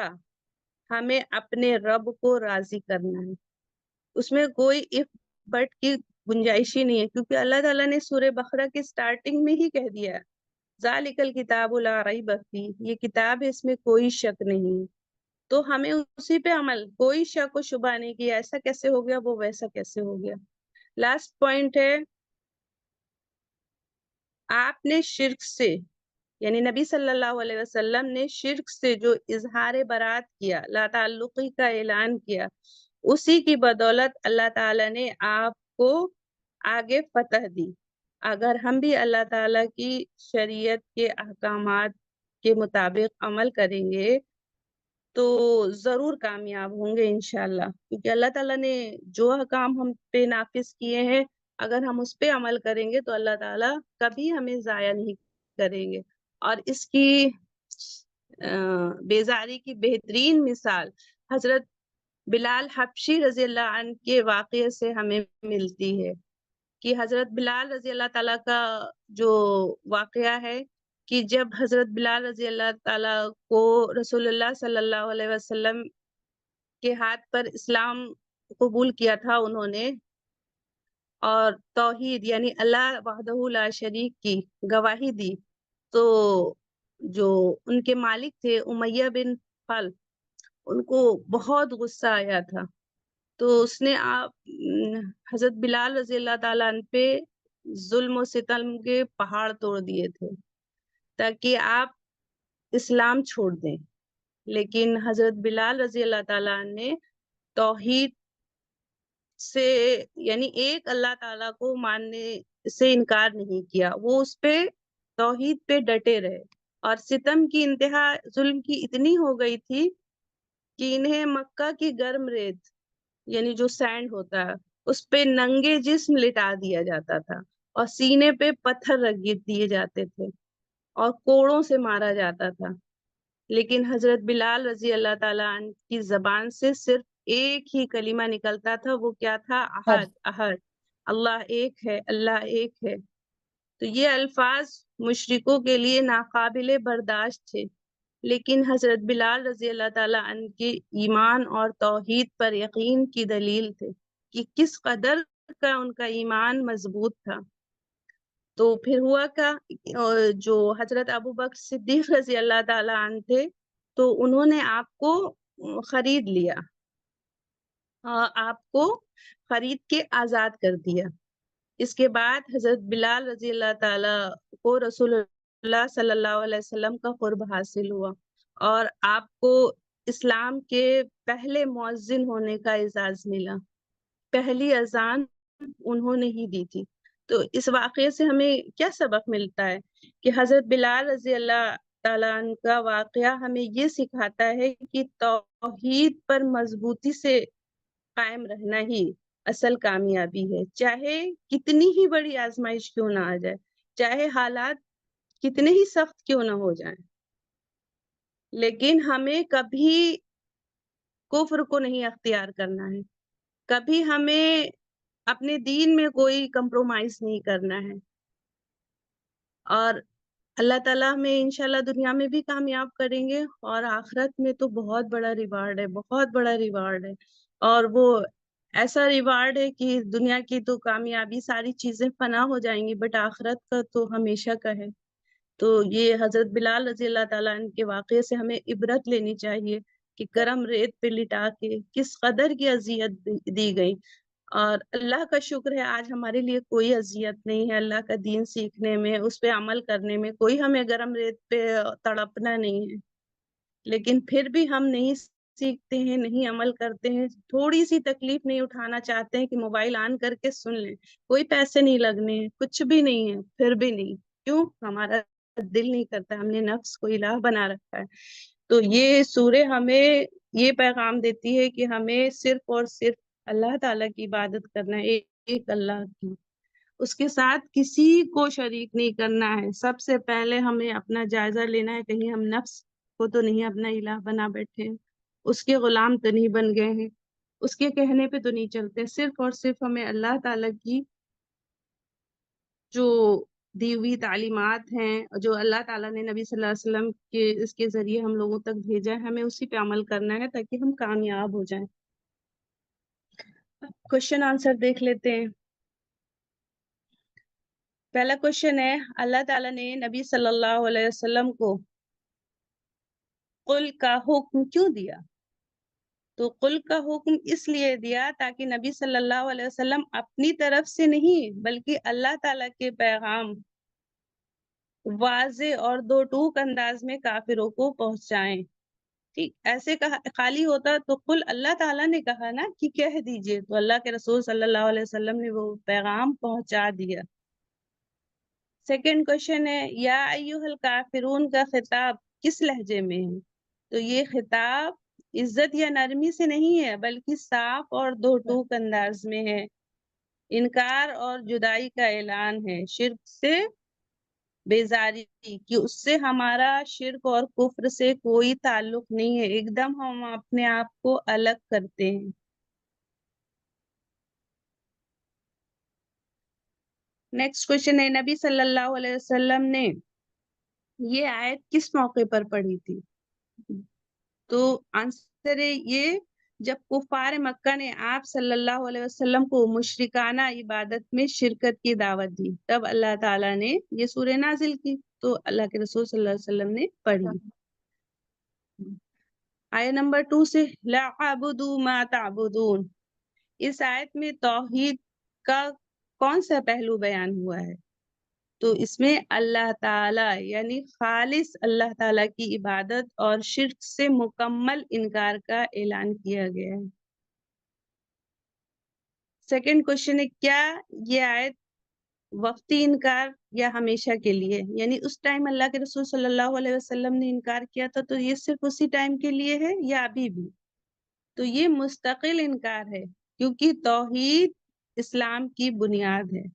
Speaker 2: ہمیں اپنے رب کو راضی کرنا ہے۔ اس میں کوئی اف بٹ کی گنجائش ہی نہیں ہے، کیونکہ اللہ تعالیٰ نے سورہ بقرہ کی سٹارٹنگ میں ہی کہہ دیا، ذالک الکتاب لا ریب فیہ، یہ کتاب ہے، اس میں کوئی شک نہیں۔ تو ہمیں اسی پہ عمل، کوئی شک و شبہ نہیں کہ ایسا کیسے ہو گیا، وہ ویسا کیسے ہو گیا۔ لاسٹ پوائنٹ ہے، آپ نے شرک سے، یعنی نبی صلی اللہ علیہ وسلم نے شرک سے جو اظہار برات کیا، لا تعلقی کا اعلان کیا، اسی کی بدولت اللہ تعالیٰ نے آپ کو آگے فتح دی۔ اگر ہم بھی اللہ تعالیٰ کی شریعت کے احکامات کے مطابق عمل کریں گے تو ضرور کامیاب ہوں گے انشاءاللہ، کیونکہ اللہ تعالیٰ نے جو احکام ہم پہ نافذ کیے ہیں، اگر ہم اس پہ عمل کریں گے تو اللہ تعالیٰ کبھی ہمیں ضائع نہیں کریں گے۔ اور اس کی بیزاری کی بہترین مثال حضرت بلال حبشی رضی اللہ عنہ کے واقعے سے ہمیں ملتی ہے، کہ حضرت بلال رضی اللہ تعالیٰ کا جو واقعہ ہے کہ جب حضرت بلال رضی اللہ تعالیٰ کو رسول اللہ صلی اللہ علیہ وسلم کے ہاتھ پر اسلام قبول کیا تھا انہوں نے، اور توحید یعنی اللہ وحدہ لا شریک کی گواہی دی، تو جو ان کے مالک تھے امیہ بن خلف، ان کو بہت غصہ آیا تھا، تو اس نے حضرت بلال رضی اللہ تعالیٰ عنہ پہ ظلم و ستم کے پہاڑ توڑ دیے تھے تاکہ آپ اسلام چھوڑ دیں، لیکن حضرت بلال رضی اللہ تعالیٰ عنہ نے توحید سے، یعنی ایک اللہ تعالیٰ کو ماننے سے انکار نہیں کیا، وہ اس پہ توحید پہ ڈٹے رہے، اور ستم کی انتہا ظلم کی اتنی ہو گئی تھی کہ انہیں مکہ کی گرم ریت، یعنی جو سینڈ ہوتا ہے، اس پہ ننگے جسم لٹا دیا جاتا تھا، اور سینے پہ پتھر رکھ دیے جاتے تھے، اور کوڑوں سے مارا جاتا تھا، لیکن حضرت بلال رضی اللہ تعالیٰ عنہ کی زبان سے صرف ایک ہی کلمہ نکلتا تھا، وہ کیا تھا؟ احد، احد، اللہ ایک ہے، اللہ ایک ہے۔ تو یہ الفاظ مشرکوں کے لیے ناقابل برداشت تھے، لیکن حضرت بلال رضی اللہ تعالیٰ عنہ کے ایمان اور توحید پر یقین کی دلیل تھے کہ کس قدر کا ان کا ایمان مضبوط تھا۔ تو پھر ہوا کا جو حضرت ابوبکر صدیق رضی اللہ تعالیٰ عنہ تھے، تو انہوں نے آپ کو خرید لیا، آپ کو خرید کے آزاد کر دیا۔ اس کے بعد حضرت بلال رضی اللہ تعالی کو رسول اللہ صلی اللہ علیہ وسلم کا قرب حاصل ہوا، اور آپ کو اسلام کے پہلے مؤذن ہونے کا اعزاز ملا۔ پہلی اذان انہوں نے ہی دی تھی۔ تو اس واقعے سے ہمیں کیا سبق ملتا ہے کہ حضرت بلال رضی اللہ تعالیٰ عنہ کا واقعہ ہمیں یہ سکھاتا ہے کہ توحید پر مضبوطی سے قائم رہنا ہی اصل کامیابی ہے، چاہے کتنی ہی بڑی آزمائش کیوں نہ آ جائے، چاہے حالات کتنے ہی سخت کیوں نہ ہو جائیں، لیکن ہمیں کبھی کفر کو نہیں اختیار کرنا ہے، کبھی ہمیں اپنے دین میں کوئی کمپرومائز نہیں کرنا ہے، اور اللہ تعالیٰ ہمیں انشاءاللہ دنیا میں بھی کامیاب کریں گے، اور آخرت میں تو بہت بڑا ریوارڈ ہے، بہت بڑا ریوارڈ ہے، اور وہ ایسا ریوارڈ ہے کہ دنیا کی تو کامیابی ساری چیزیں فنا ہو جائیں گی، بٹ آخرت کا تو ہمیشہ کا ہے۔ تو یہ حضرت بلال رضی اللہ تعالیٰ عنہ کے واقعے سے ہمیں عبرت لینی چاہیے کہ گرم ریت پہ لٹا کے کس قدر کی اذیت دی گئی، اور اللہ کا شکر ہے آج ہمارے لیے کوئی اذیت نہیں ہے، اللہ کا دین سیکھنے میں، اس پہ عمل کرنے میں کوئی ہمیں گرم ریت پہ تڑپنا نہیں ہے، لیکن پھر بھی ہم نہیں سیکھتے ہیں، نہیں عمل کرتے ہیں، تھوڑی سی تکلیف نہیں اٹھانا چاہتے ہیں کہ موبائل آن کر کے سن لیں، کوئی پیسے نہیں لگنے ہیں، کچھ بھی نہیں ہے، پھر بھی نہیں، کیوں؟ ہمارا دل نہیں کرتا، ہم نے نفس کو الہ بنا رکھا ہے۔ تو یہ سورہ ہمیں یہ پیغام دیتی ہے کہ ہمیں صرف اور صرف اللہ تعالیٰ کی عبادت کرنا ہے، ایک اللہ کی، اس کے ساتھ کسی کو شریک نہیں کرنا ہے۔ سب سے پہلے ہمیں اپنا جائزہ لینا ہے، کہیں ہم نفس کو تو نہیں اپنا الہ بنا بیٹھے ہیں، اس کے غلام تو نہیں بن گئے ہیں، اس کے کہنے پہ تو نہیں چلتے۔ صرف اور صرف ہمیں اللہ تعالیٰ کی جو دی ہوئی تعلیمات ہیں، جو اللہ تعالیٰ نے نبی صلی اللہ علیہ وسلم کے اس کے ذریعے ہم لوگوں تک بھیجا ہے، ہمیں اسی پہ عمل کرنا ہے تاکہ ہم کامیاب ہو جائیں۔ کوشچن آنسر دیکھ لیتے ہیں۔ پہلا کوشچن ہے، اللہ تعالیٰ نے نبی صلی اللہ علیہ وسلم کو قل کا حکم کیوں دیا؟ تو قل کا حکم اس لیے دیا تاکہ نبی صلی اللہ علیہ وسلم اپنی طرف سے نہیں بلکہ اللہ تعالیٰ کے پیغام واضح اور دو ٹوک انداز میں کافروں کو پہنچائیں۔ ٹھیک، ایسے کہا خالی ہوتا تو قل اللہ تعالیٰ نے کہا نا کہ کہہ دیجئے، تو اللہ کے رسول صلی اللہ علیہ وسلم نے وہ پیغام پہنچا دیا۔ سیکنڈ کوشچن ہے، یا ایھا الکافرون کا خطاب کس لہجے میں ہے؟ تو یہ خطاب عزت یا نرمی سے نہیں ہے بلکہ صاف اور دو ٹوک انداز میں ہے، انکار اور جدائی کا اعلان ہے، شرک سے بیزاری کہ اس سے ہمارا شرک اور کفر سے کوئی تعلق نہیں ہے، ایک دم ہم اپنے آپ کو الگ کرتے ہیں۔ نیکسٹ کوشچن ہے، نبی صلی اللہ علیہ وسلم نے یہ آیت کس موقع پر پڑھی تھی؟ تو آنسر ہے یہ جب کفار مکہ نے آپ صلی اللہ علیہ وسلم کو مشرکانہ عبادت میں شرکت کی دعوت دی، تب اللہ تعالیٰ نے یہ سورہ نازل کی، تو اللہ کے رسول صلی اللہ علیہ وسلم نے پڑھی۔ آیت نمبر 2 سے لا اعبدوا ما تعبدون، اس آیت میں توحید کا کون سا پہلو بیان ہوا ہے؟ تو اس میں اللہ تعالی یعنی خالص اللہ تعالی کی عبادت اور شرک سے مکمل انکار کا اعلان کیا گیا ہے۔ سیکنڈ کوشچن ہے، کیا یہ آیت وقتی انکار یا ہمیشہ کے لیے؟ یعنی اس ٹائم اللہ کے رسول صلی اللہ علیہ وسلم نے انکار کیا تھا تو یہ صرف اسی ٹائم کے لیے ہے یا ابھی بھی؟ تو یہ مستقل انکار ہے، کیونکہ توحید اسلام کی بنیاد ہے۔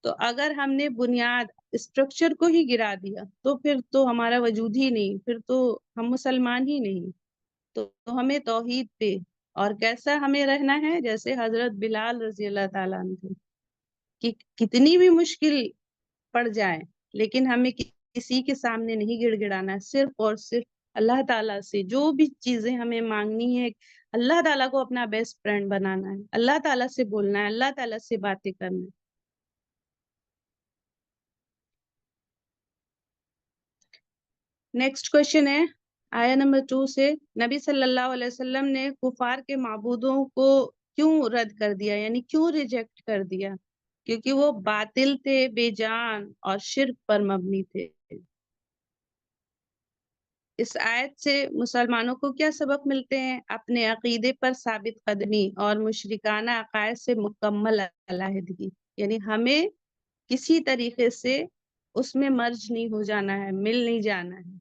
Speaker 2: تو اگر ہم نے بنیاد اسٹرکچر کو ہی گرا دیا تو پھر تو ہمارا وجود ہی نہیں، پھر تو ہم مسلمان ہی نہیں۔ تو ہمیں توحید پہ اور کیسا ہمیں رہنا ہے، جیسے حضرت بلال رضی اللہ تعالیٰ عنہ تھے کہ کتنی بھی مشکل پڑ جائے لیکن ہمیں کسی کے سامنے نہیں گڑ گڑانا ہے، صرف اور صرف اللہ تعالیٰ سے جو بھی چیزیں ہمیں مانگنی ہے، اللہ تعالیٰ کو اپنا بیسٹ فرینڈ بنانا ہے، اللہ تعالیٰ سے بولنا ہے، اللہ تعالیٰ سے باتیں کرنا ہے۔ نیکسٹ کوشچن ہے، آیا نمبر 2 سے نبی صلی اللہ علیہ وسلم نے کفار کے معبودوں کو کیوں رد کر دیا، یعنی کیوں ریجیکٹ کر دیا؟ کیونکہ وہ باطل تھے، بے جان اور شرک پر مبنی تھے۔ اس آیت سے مسلمانوں کو کیا سبق ملتے ہیں؟ اپنے عقیدے پر ثابت قدمی اور مشرکانہ عقائد سے مکمل علیحدگی، یعنی ہمیں کسی طریقے سے اس میں مرج نہیں ہو جانا ہے، مل نہیں جانا ہے۔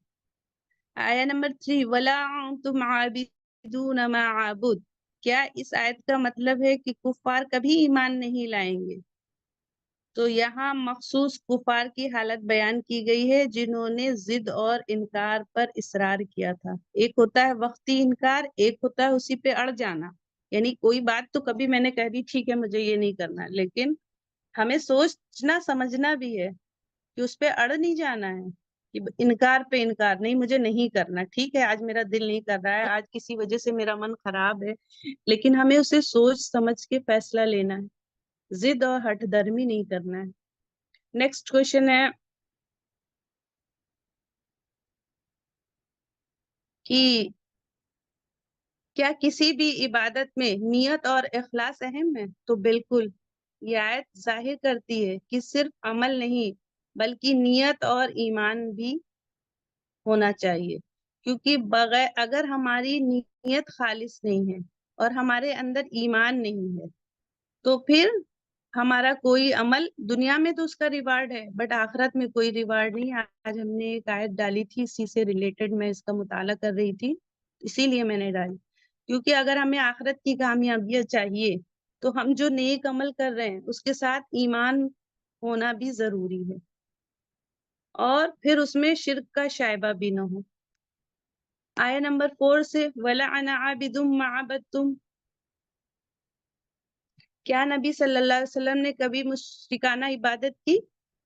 Speaker 2: آیا نمبر 3 وَلَا أَنْتُمْ عَابِدُونَ مَا أَعْبُدُ، کیا اس آیت کا مطلب ہے کہ کفار کبھی ایمان نہیں لائیں گے؟ تو یہاں مخصوص کفار کی حالت بیان کی گئی ہے جنہوں نے ضد اور انکار پر اصرار کیا تھا۔ ایک ہوتا ہے وقتی انکار، ایک ہوتا ہے اسی پہ اڑ جانا، یعنی کوئی بات تو کبھی میں نے کہہ دی ٹھیک ہے مجھے یہ نہیں کرنا، لیکن ہمیں سوچنا سمجھنا بھی ہے کہ اس پہ اڑ نہیں جانا ہے کہ انکار پہ انکار، نہیں مجھے نہیں کرنا، ٹھیک ہے آج میرا دل نہیں کر رہا ہے، آج کسی وجہ سے میرا من خراب ہے، لیکن ہمیں اسے سوچ سمجھ کے فیصلہ لینا ہے، ضد اور ہٹ درمی نہیں کرنا ہے۔ نیکسٹ کوشچن ہے کہ کیا کسی بھی عبادت میں نیت اور اخلاص اہم ہے؟ تو بالکل، یہ آیت ظاہر کرتی ہے کہ صرف عمل نہیں بلکہ نیت اور ایمان بھی ہونا چاہیے، کیونکہ بغیر اگر ہماری نیت خالص نہیں ہے اور ہمارے اندر ایمان نہیں ہے تو پھر ہمارا کوئی عمل دنیا میں تو اس کا ریوارڈ ہے بٹ آخرت میں کوئی ریوارڈ نہیں۔ آج ہم نے ایک آیت ڈالی تھی اسی سے ریلیٹڈ، میں اس کا مطالعہ کر رہی تھی اسی لیے میں نے ڈالی، کیونکہ اگر ہمیں آخرت کی کامیابی چاہیے تو ہم جو نیک عمل کر رہے ہیں اس کے ساتھ ایمان ہونا بھی ضروری ہے، اور پھر اس میں شرک کا شائبہ بھی نہ ہو۔ آیا نمبر 4 سے وَلَا أَنَا عَابِدٌ مَا عَبَدتُّمْ، کیا نبی صلی اللہ علیہ وسلم نے کبھی مشرکانہ عبادت کی؟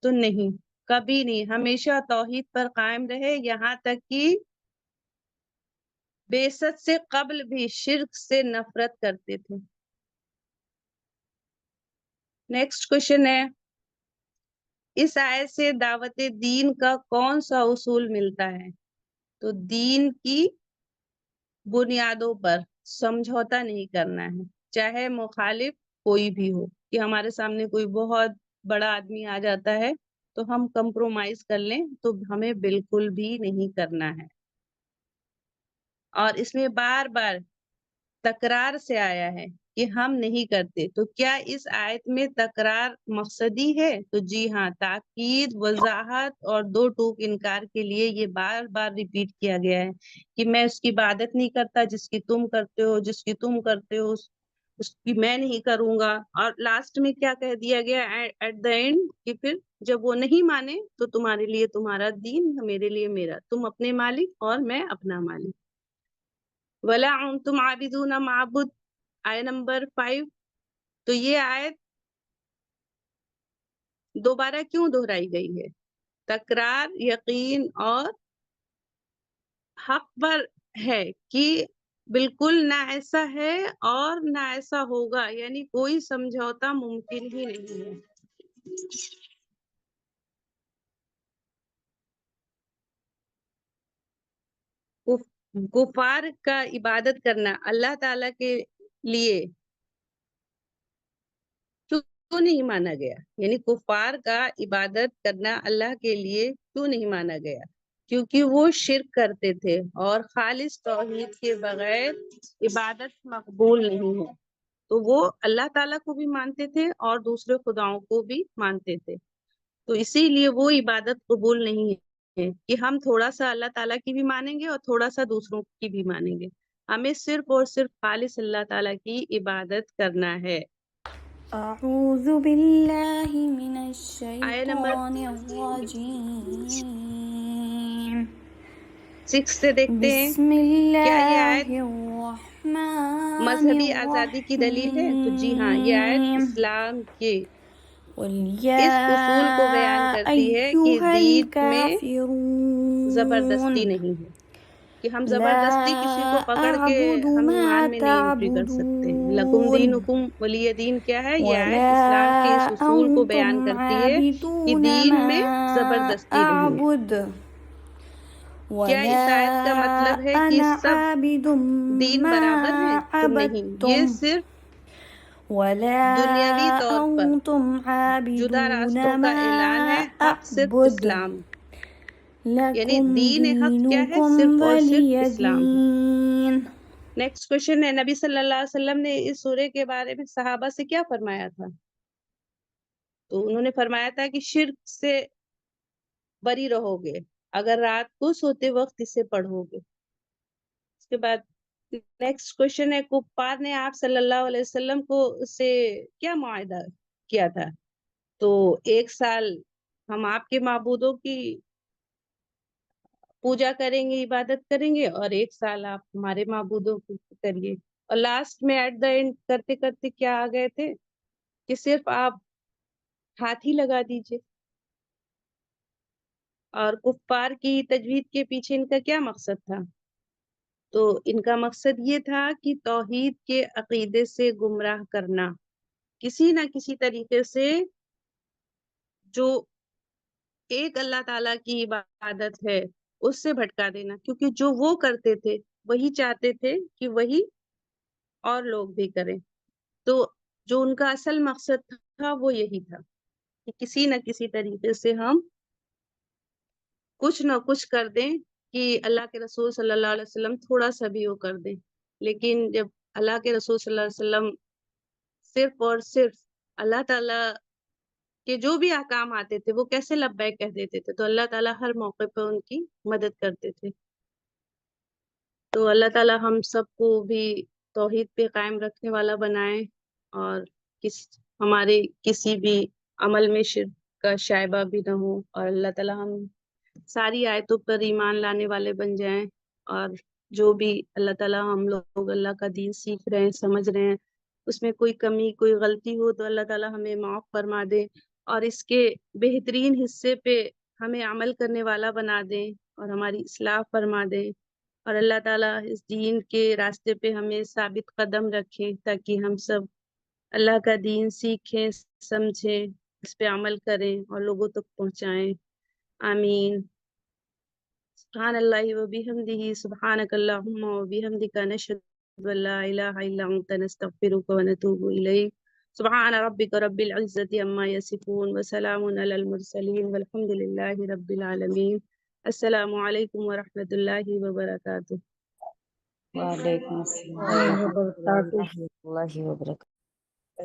Speaker 2: تو نہیں، کبھی نہیں، ہمیشہ توحید پر قائم رہے، یہاں تک کہ بعثت سے قبل بھی شرک سے نفرت کرتے تھے۔ نیکسٹ کوشچن ہے اس آیت سے دعوت دین کا کون سا اصول ملتا ہے؟ تو دین کی بنیادوں پر سمجھوتا نہیں کرنا ہے، چاہے مخالف کوئی بھی ہو، کہ ہمارے سامنے کوئی بہت بڑا آدمی آ جاتا ہے تو ہم کمپرومائز کر لیں، تو ہمیں بالکل بھی نہیں کرنا ہے۔ اور اس میں بار بار تکرار سے آیا ہے کہ ہم نہیں کرتے، تو کیا اس آیت میں تکرار مقصدی ہے؟ تو جی ہاں، تاکید، وضاحت اور دو ٹوک انکار کے لیے یہ بار بار ریپیٹ کیا گیا ہے کہ میں اس کی عبادت نہیں کرتا جس کی تم کرتے ہو، جس کی تم کرتے ہو اس کی میں نہیں کروں گا، اور لاسٹ میں کیا کہہ دیا گیا ایٹ دا اینڈ کہ پھر جب وہ نہیں مانے تو تمہارے لیے تمہارا دین، میرے لیے میرا، تم اپنے مالک اور میں اپنا مالک۔ وَلَا أَنْتُمْ عَابِدُونَ مَا أَعْبُدُ، آیت نمبر 5، تو یہ آیت دوبارہ کیوں دہرائی گئی ہے؟ تکرار، یقین اور حق پر ہے کہ بالکل نہ ایسا ہے اور نہ ایسا ہوگا، یعنی کوئی سمجھوتا ممکن ہی نہیں ہے۔ کفار کا عبادت کرنا اللہ تعالی کے لیے کیوں نہیں مانا گیا؟ یعنی کفار کا عبادت کرنا اللہ کے لیے کیوں نہیں مانا گیا؟ کیونکہ وہ شرک کرتے تھے اور خالص توحید کے بغیر عبادت مقبول نہیں ہے، تو وہ اللہ تعالیٰ کو بھی مانتے تھے اور دوسرے خداؤں کو بھی مانتے تھے، تو اسی لیے وہ عبادت قبول نہیں ہے کہ ہم تھوڑا سا اللہ تعالیٰ کی بھی مانیں گے اور تھوڑا سا دوسروں کی بھی مانیں گے، ہمیں صرف اور صرف خالص اللہ تعالیٰ کی عبادت کرنا ہے۔
Speaker 1: أعوذ بالله من
Speaker 2: آیت نمبر
Speaker 1: الشيطان الرجيم
Speaker 2: 6 سے دیکھتے ہیں
Speaker 1: بسم
Speaker 2: کیا یہ
Speaker 1: الله
Speaker 2: آیت
Speaker 1: الرحمن
Speaker 2: مذہبی آزادی کی دلیل ہے؟ تو جی ہاں، یہ آیت
Speaker 1: الرحيم
Speaker 2: اسلام کے
Speaker 1: قل
Speaker 2: اس
Speaker 1: يا
Speaker 2: اصول کو بیان کرتی ہے کہ
Speaker 1: أيها
Speaker 2: دین میں زبردستی
Speaker 1: الكافرون
Speaker 2: نہیں ہے، کہ ہم
Speaker 1: لا
Speaker 2: زبردستی کسی کو پکڑ کے
Speaker 1: أعبد
Speaker 2: ہم
Speaker 1: ما
Speaker 2: ایمان میں نہیں انٹری کر سکتے ہیں۔ لکم
Speaker 1: تعبدون
Speaker 2: دینکم ولی دین کیا ہے؟ یہ آیت
Speaker 1: ولا
Speaker 2: اسلام کے اس اصول کو بیان
Speaker 1: أنتم
Speaker 2: کرتی ہے کہ
Speaker 1: عابدون
Speaker 2: دین
Speaker 1: ما
Speaker 2: میں زبردستی نہیں ہے۔
Speaker 1: أعبد
Speaker 2: کیا اس آیت کا مطلب ہے کہ
Speaker 1: أنا
Speaker 2: سب
Speaker 1: عابد
Speaker 2: دین
Speaker 1: ما
Speaker 2: برابر ہیں؟ تو نہیں، یہ
Speaker 1: عبدتم
Speaker 2: صرف
Speaker 1: ولا
Speaker 2: دنیاوی طور پر
Speaker 1: أنتم
Speaker 2: جدا
Speaker 1: عابدون
Speaker 2: راستوں کا
Speaker 1: ما
Speaker 2: اعلان ہے، حق صرف
Speaker 1: أعبد
Speaker 2: اسلام، یعنی
Speaker 1: لكم
Speaker 2: دین حق کیا ہے؟
Speaker 1: دينكم
Speaker 2: صرف اور صرف
Speaker 1: ولي
Speaker 2: اسلام ہے۔
Speaker 1: دين.
Speaker 2: نیکسٹ کوشچن ہے، نبی صلی اللہ علیہ وسلم نے اس سورے کے بارے میں صحابہ سے کیا فرمایا تھا؟ تو انہوں نے فرمایا تھا کہ شرک سے بری رہو گے اگر رات کو سوتے وقت اسے پڑھو گے۔ اس کے بعد نیکسٹ کوشچن ہے، کفار نے آپ صلی اللہ علیہ وسلم کو سے کیا معاہدہ کیا تھا؟ تو 1 سال ہم آپ کے معبودوں کی پوجا کریں گے، عبادت کریں گے، اور 1 سال آپ ہمارے معبودوں کی کریے۔ اور لاسٹ میں ایٹ دا اینڈ کرتے کرتے کیا آ گئے تھے کہ صرف آپ ہاتھ ہی لگا دیجئے۔ اور کفار کی تجوید کے پیچھے ان کا کیا مقصد تھا؟ تو ان کا مقصد یہ تھا کہ توحید کے عقیدے سے گمراہ کرنا، کسی نہ کسی طریقے سے جو ایک اللہ تعالیٰ کی عبادت ہے اس سے بھٹکا دینا، کیونکہ جو وہ کرتے تھے وہی چاہتے تھے کہ وہی اور لوگ بھی کریں۔ تو جو ان کا اصل مقصد تھا وہ یہی تھا کہ کسی نہ کسی طریقے سے ہم کچھ نہ کچھ کر دیں کہ اللہ کے رسول صلی اللہ علیہ وسلم تھوڑا سا بھی وہ کر دیں۔ لیکن جب اللہ کے رسول صلی اللہ علیہ وسلم صرف اور صرف اللہ تعالیٰ کہ جو بھی احکام آتے تھے وہ کیسے لبیک کہہ دیتے تھے، تو اللہ تعالیٰ ہر موقع پہ ان کی مدد کرتے تھے۔ تو اللہ تعالیٰ ہم سب کو بھی توحید پہ قائم رکھنے والا بنائے، اور ہمارے کسی بھی عمل میں شرک کا شائبہ بھی نہ ہو، اور اللہ تعالیٰ ہم ساری آیتوں پر ایمان لانے والے بن جائیں، اور جو بھی اللہ تعالیٰ ہم لوگ اللہ کا دین سیکھ رہے ہیں، سمجھ رہے ہیں، اس میں کوئی کمی کوئی غلطی ہو تو اللہ تعالیٰ ہمیں معاف فرما دے، اور اس کے بہترین حصے پہ ہمیں عمل کرنے والا بنا دیں اور ہماری اصلاح فرما دیں، اور اللہ تعالیٰ اس دین کے راستے پہ ہمیں ثابت قدم رکھیں تاکہ ہم سب اللہ کا دین سیکھیں، سمجھیں، اس پہ عمل کریں اور لوگوں تک پہنچائیں۔ آمین۔ سبحان اللہ و بحمدہ، سبحانک اللہم و بحمدک، نشہد ان لا الہ الا انت، نستغفرک و نتوب الیک۔ سبحان ربک رب العزة عما یصفون وسلام علی المرسلین والحمد للہ رب العالمین۔ السلام علیکم ورحمۃ اللہ وبرکاتہ۔
Speaker 3: وعلیکم السلام ورحمۃ اللہ وبرکاتہ۔